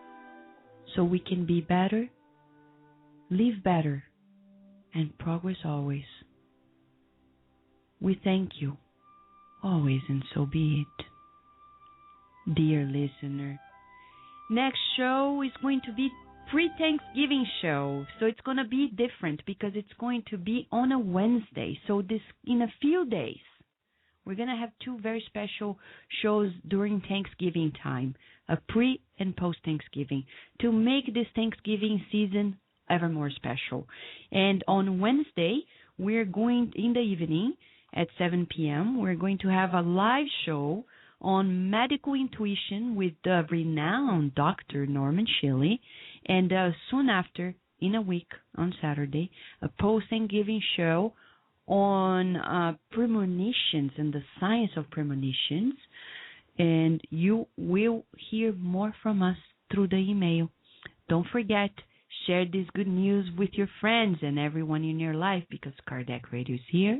so we can be better, live better, and progress always. We thank you always, and so be it. Dear listener, next show is going to be pre-Thanksgiving show, so it's going to be different because it's going to be on a Wednesday. So this, in a few days, we're going to have two very special shows during Thanksgiving time, a pre and post-Thanksgiving, to make this Thanksgiving season ever more special. And on Wednesday, we're going, in the evening at 7 p.m., we're going to have a live show on medical intuition with the renowned Dr. Norman Shilley. And soon after, in a week, on Saturday, a post-Thanksgiving show on premonitions and the science of premonitions, and you will hear more from us through the email. Don't forget, share this good news with your friends and everyone in your life, because Kardec Radio is here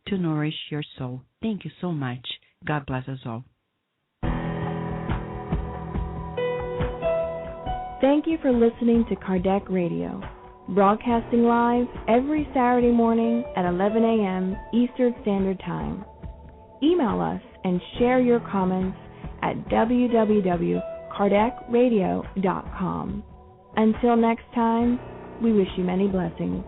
to nourish your soul. Thank you so much. God bless us all. Thank you for listening to Kardec Radio, broadcasting live every Saturday morning at 11 a.m. Eastern Standard Time. Email us and share your comments at www.kardecradio.com. Until next time, we wish you many blessings.